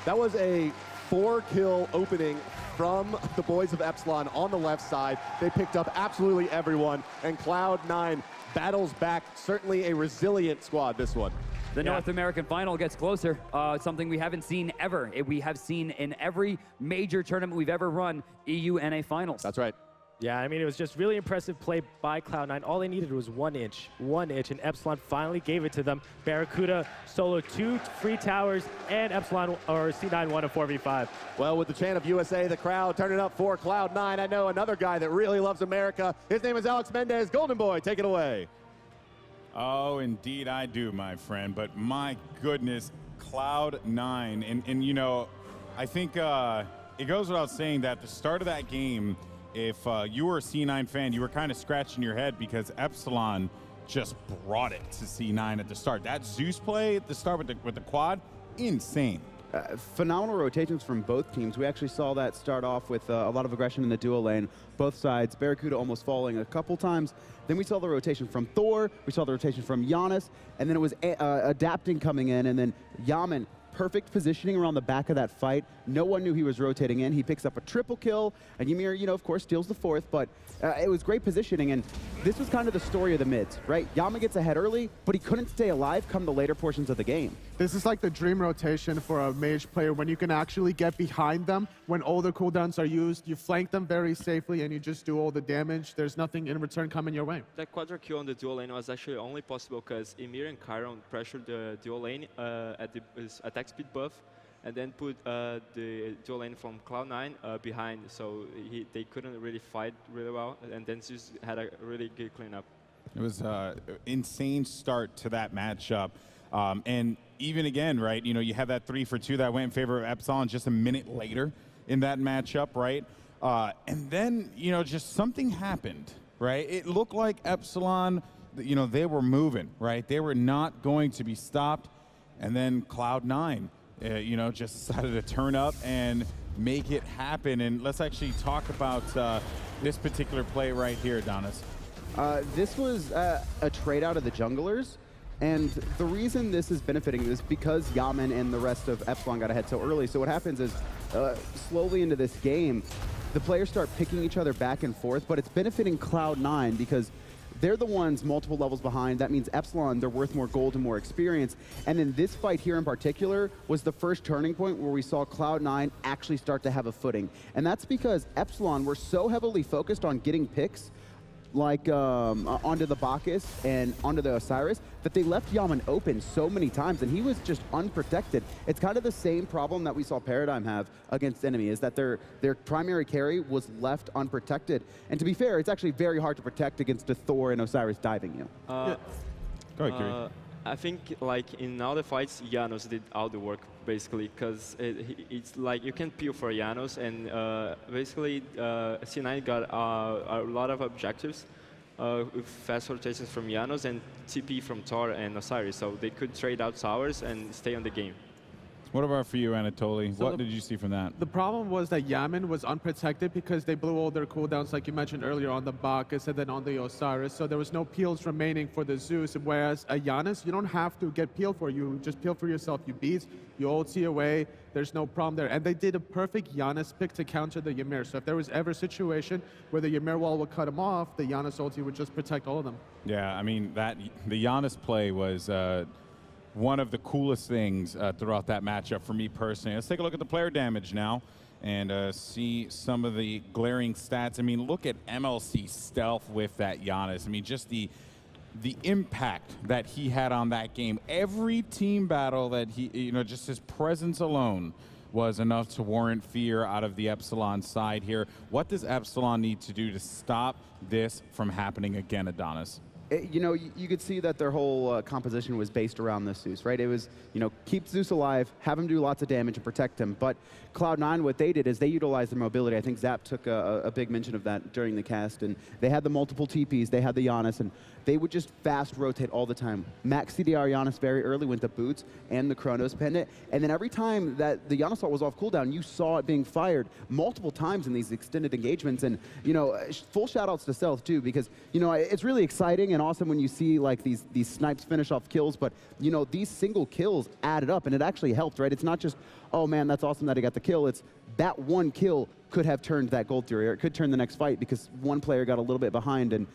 That was a 4-kill opening from the boys of Epsilon on the left side. They picked up absolutely everyone, and Cloud9 battles back. Certainly a resilient squad, this one. The North American final gets closer, something we haven't seen ever. We have seen in every major tournament we've ever run, EU NA finals. That's right. Yeah, I mean, it was just really impressive play by Cloud9. All they needed was 1 inch, and Epsilon finally gave it to them. BaRRaCCuDDa solo 2 free towers, and Epsilon or C9 won a 4v5. Well, with the chant of USA, the crowd turning up for Cloud9. I know another guy that really loves America. His name is Alex Mendez. Golden Boy, take it away. Oh, indeed I do, my friend. But my goodness, Cloud9. And you know, I think it goes without saying that at the start of that game, if you were a C9 fan, you were kind of scratching your head because Epsilon just brought it to C9 at the start. That Zeus play at the start with the quad, insane. Phenomenal rotations from both teams. We actually saw that start off with a lot of aggression in the duo lane, both sides. BaRRaCCuDDa almost falling a couple times. Then we saw the rotation from Thor, we saw the rotation from Janus, and then it was adapting coming in, and then Yammyn, perfect positioning around the back of that fight. No one knew he was rotating in. He picks up a triple kill, and Ymir, you know, of course, steals the 4th, but it was great positioning, and this was kind of the story of the mids, right? Yammyn gets ahead early, but he couldn't stay alive come the later portions of the game. This is like the dream rotation for a mage player when you can actually get behind them when all the cooldowns are used. You flank them very safely and you just do all the damage. There's nothing in return coming your way. That quadra kill on the dual lane was actually only possible because Ymir and Chiron pressured the dual lane at his attack speed buff, and then put the dual lane from Cloud9 behind, so they couldn't really fight really well, and then Zeus had a really good cleanup. It was an insane start to that matchup. And even again, right, you know, you have that 3-for-2 that went in favor of Epsilon just a minute later in that matchup, right? And then, you know, just something happened, right? It looked like Epsilon, you know, they were moving, right? They were not going to be stopped. And then Cloud9, you know, just decided to turn up and make it happen. And let's actually talk about this particular play right here, Adonis. This was a trade out of the junglers. And the reason this is benefiting is because Yammyn and the rest of Epsilon got ahead so early. So what happens is, slowly into this game, the players start picking each other back and forth, but it's benefiting Cloud9 because they're the ones multiple levels behind. That means Epsilon, they're worth more gold and more experience. And then this fight here in particular was the first turning point where we saw Cloud9 actually start to have a footing. And that's because Epsilon were so heavily focused on getting picks like onto the Bacchus and onto the Osiris, that they left Yammyn open so many times, and he was just unprotected. It's kind of the same problem that we saw Paradigm have against Enemy, is that their primary carry was left unprotected. And to be fair, it's actually very hard to protect against a Thor and Osiris diving you. Go ahead, Kiri. I think, like, in all the fights, Janus did all the work, basically, because it's like you can peel for Janus, and basically C9 got a lot of objectives with fast rotations from Janus and TP from Thor and Osiris, so they could trade out towers and stay on the game. What about for you, Anatoly? So what did you see from that? The problem was that Yammyn was unprotected because they blew all their cooldowns, like you mentioned earlier, on the Bacchus and then on the Osiris. So there was no peels remaining for the Zeus. Whereas a Janus, you don't have to get peeled for. You just peel for yourself. You beat, you ulti away. There's no problem there. And they did a perfect Janus pick to counter the Ymir. So if there was ever a situation where the Ymir wall would cut him off, the Janus ulti would just protect all of them. Yeah, I mean, the Janus play was one of the coolest things throughout that matchup for me personally. Let's take a look at the player damage now and see some of the glaring stats. I mean, look at MLC stealth with that Janus. I mean, just the impact that he had on that game. Every team battle that he, you know, just his presence alone was enough to warrant fear out of the Epsilon side here. What does Epsilon need to do to stop this from happening again, Adonis? You know, you could see that their whole composition was based around this Zeus, right? It was, you know, keep Zeus alive, have him do lots of damage and protect him. But Cloud9, what they did is they utilized their mobility. I think Zap took a big mention of that during the cast. And they had the multiple TPs, they had the Janus, and they would just fast rotate all the time. Max CDR Janus very early went to boots and the Chronos pendant. And then every time that the Janus ult was off cooldown, you saw it being fired multiple times in these extended engagements. And, you know, full shout outs to Stealth too, because, you know, it's really exciting and awesome when you see like these snipes finish off kills, but you know, these single kills added up, and it actually helped, right? It's not just, oh man, that's awesome that he got the kill. It's that one kill could have turned that Gold Fury, or it could turn the next fight because one player got a little bit behind. And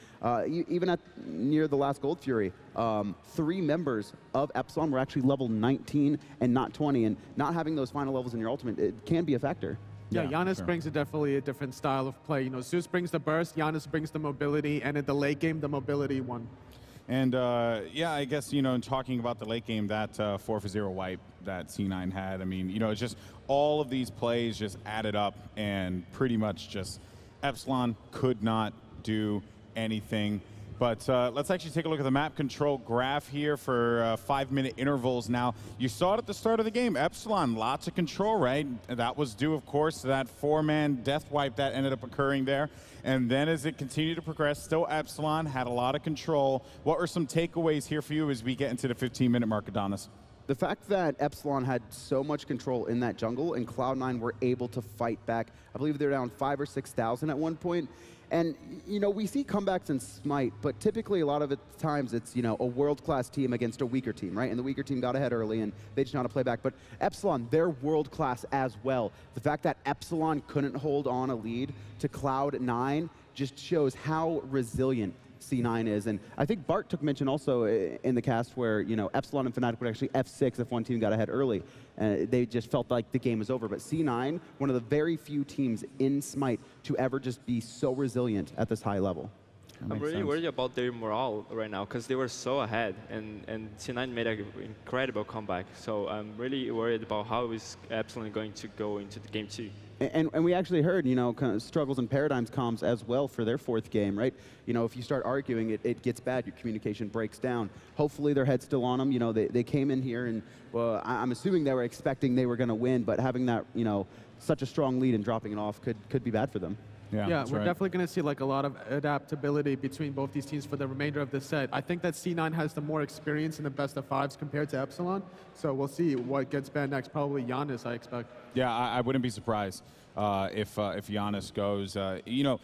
even at near the last Gold Fury, 3 members of Epsilon were actually level 19 and not 20, and not having those final levels in your ultimate, it can be a factor. Yeah, Janus brings definitely a different style of play. You know, Zeus brings the burst, Janus brings the mobility, and in the late game, the mobility won. And yeah, I guess, you know, in talking about the late game, that 4-for-0 wipe that C9 had, I mean, you know, it's just all of these plays just added up, and pretty much just Epsilon could not do anything. But let's actually take a look at the map control graph here for 5-minute intervals. Now, you saw it at the start of the game. Epsilon, lots of control, right? That was due, of course, to that 4-man death wipe that ended up occurring there. And then as it continued to progress, still Epsilon had a lot of control. What are some takeaways here for you as we get into the 15-minute mark, Adonis? The fact that Epsilon had so much control in that jungle and Cloud9 were able to fight back. I believe they're down 5,000 or 6,000 at one point. And, you know, we see comebacks in Smite, but typically a lot of the times it's, you know, a world-class team against a weaker team, right? And the weaker team got ahead early and they just know how to play back. But Epsilon, they're world-class as well. The fact that Epsilon couldn't hold on a lead to Cloud9 just shows how resilient C9 is. And I think Bart took mention also in the cast where, you know, Epsilon and Fnatic would actually F6 if one team got ahead early. They just felt like the game was over. But C9, one of the very few teams in Smite to ever just be so resilient at this high level. I'm really worried about their morale right now because they were so ahead, and C9 made an incredible comeback. So I'm really worried about how is Epsilon going to go into the game 2. And we actually heard, you know, kind of struggles and paradigms comms as well for their 4th game, right? You know, if you start arguing, it gets bad. Your communication breaks down. Hopefully their head's still on them. You know, they came in here and, well, I'm assuming they were expecting they were going to win, but having that, you know, such a strong lead and dropping it off could be bad for them. Yeah, we're definitely going to see like a lot of adaptability between both these teams for the remainder of the set. I think that C9 has the more experience in the best of 5s compared to Epsilon, so we'll see what gets banned next. Probably Janus, I expect. Yeah, I wouldn't be surprised if Janus goes. You know,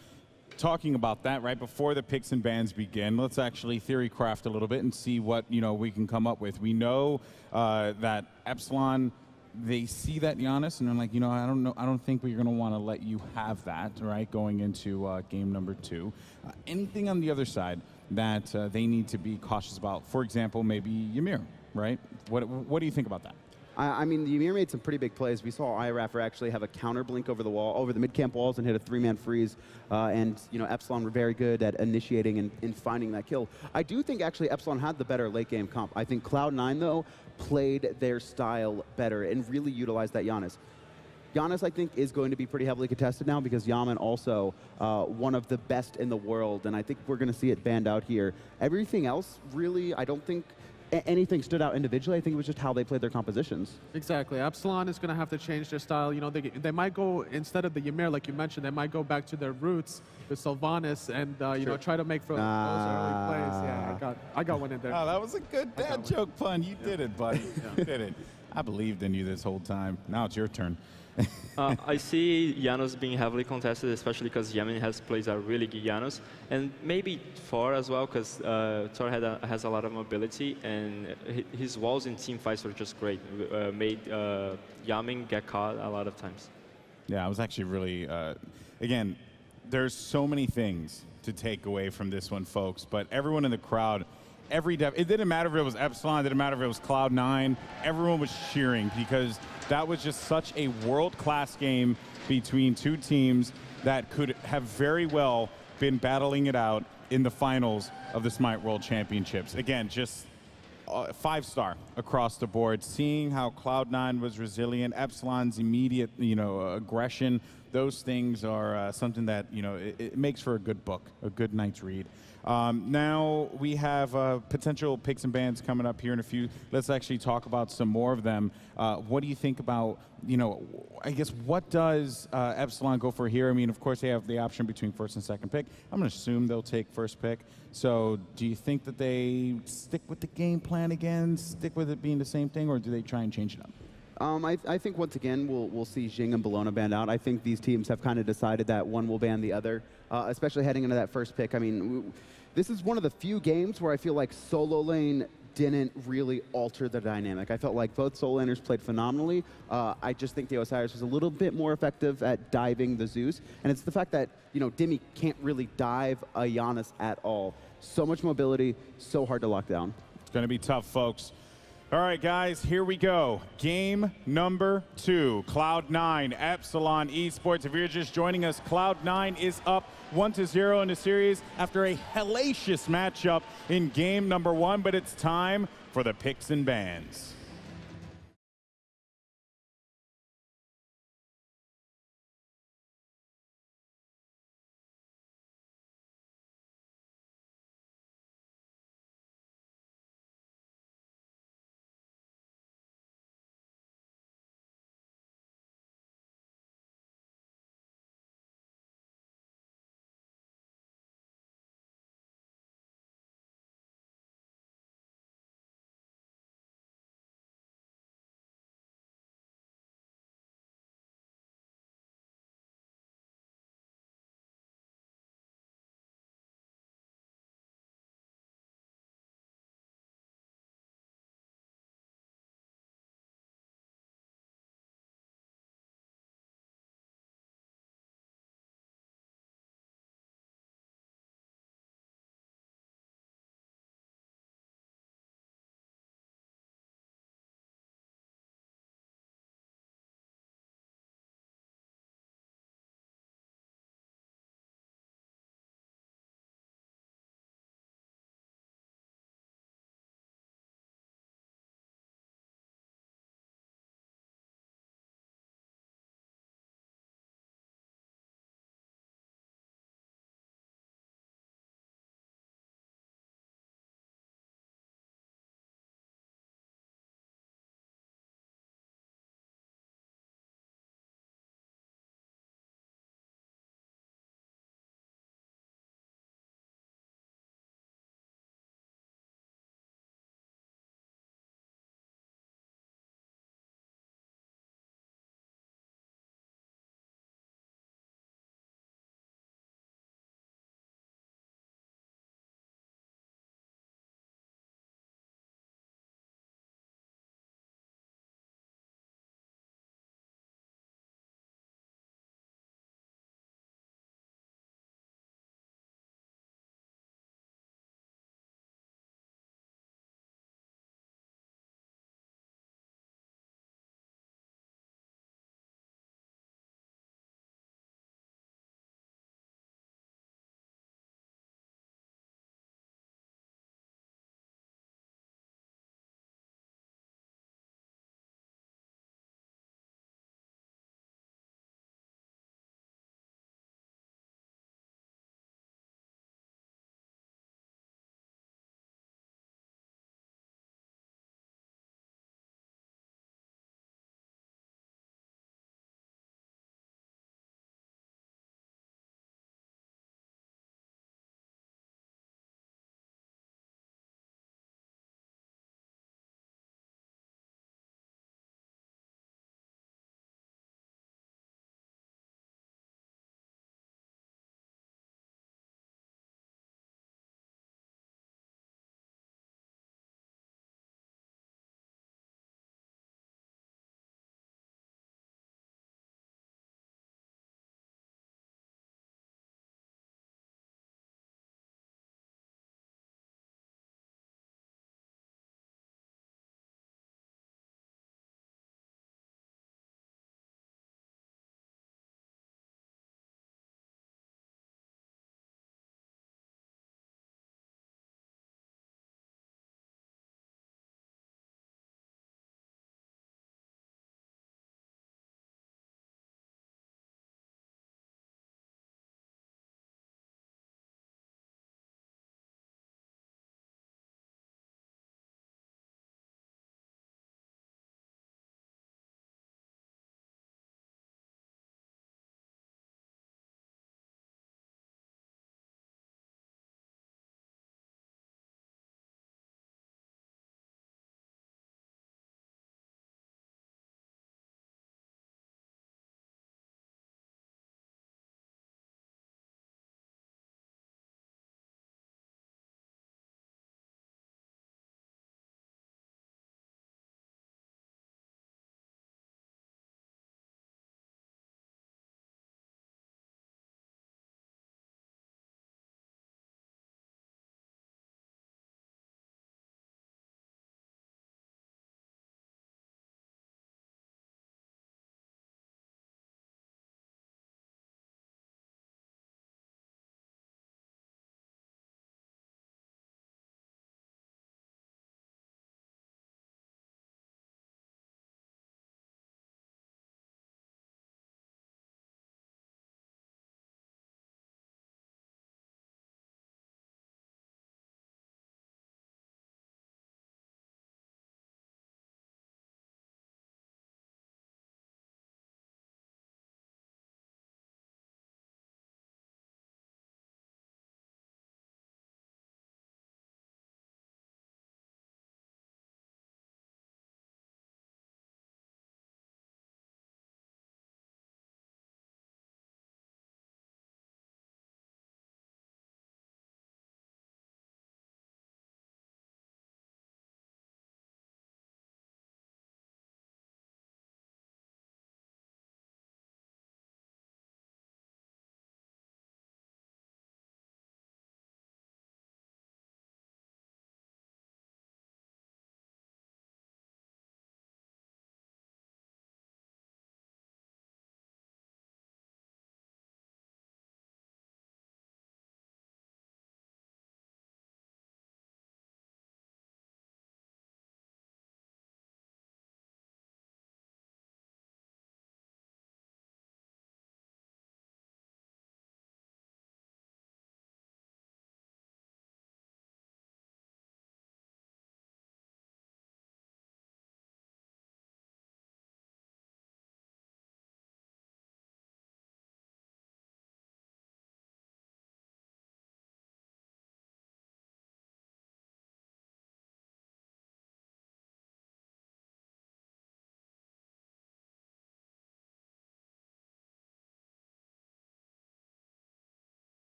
talking about that, right before the picks and bans begin, let's actually theory craft a little bit and see what, you know, we can come up with. We know that Epsilon, they see that Janus and they're like, you know, I don't think we're going to want to let you have that, right, going into game number 2. Anything on the other side that they need to be cautious about? For example, maybe Ymir, right? What do you think about that? I mean, Ymir made some pretty big plays. We saw iRaffer actually have a counter blink over the wall, over the mid-camp walls, and hit a 3-man freeze. And, you know, Epsilon were very good at initiating and finding that kill. I do think actually Epsilon had the better late-game comp. I think Cloud9, though, played their style better and really utilized that Janus. Janus, I think, is going to be pretty heavily contested now because Yammyn also one of the best in the world, and I think we're going to see it banned out here. Everything else, really, I don't think anything stood out individually. I think it was just how they played their compositions. Exactly. Epsilon is going to have to change their style. You know, they might go, instead of the Ymir, like you mentioned, they might go back to their roots with Sylvanas and, you know, try to make for those early plays. Yeah, I got one in there. Oh, that was a good dad joke pun. You did it, buddy. You did it. I believed in you this whole time. Now it's your turn. I see Janus being heavily contested, especially because Yammyn plays a really good Janus, and maybe Thor as well, because Thor has a lot of mobility, and his walls in team fights were just great. Made Yammyn get caught a lot of times. Yeah, I was actually really, again, there's so many things to take away from this one, folks, but everyone in the crowd, it didn't matter if it was Epsilon, it didn't matter if it was Cloud9, everyone was cheering because that was just such a world-class game between two teams that could have very well been battling it out in the finals of the Smite World Championships. Again, just 5-star across the board. Seeing how Cloud9 was resilient, Epsilon's immediate, you know, aggression, those things are something that, you know, it makes for a good book, a good night's read. Now we have potential picks and bans coming up here in a few. Let's actually talk about some more of them. What do you think about, you know, I guess what does Epsilon go for here? I mean, of course, they have the option between first and second pick. I'm going to assume they'll take first pick. So do you think that they stick with the game plan again, stick with it being the same thing, or do they try and change it up? I think once again we'll see Jing and Bologna banned out. I think these teams have kind of decided that one will ban the other, especially heading into that first pick. I mean, this is one of the few games where I feel like solo lane didn't really alter the dynamic. I felt like both solo laners played phenomenally. I just think the Osiris was a little bit more effective at diving the Zeus. And it's the fact that, you know, Dimi can't really dive a Janus at all. So much mobility, so hard to lock down. It's going to be tough, folks. All right, guys, here we go. Game number 2, Cloud9, Epsilon Esports. If you're just joining us, Cloud9 is up 1-0 in the series after a hellacious matchup in game number 1, but it's time for the picks and bans.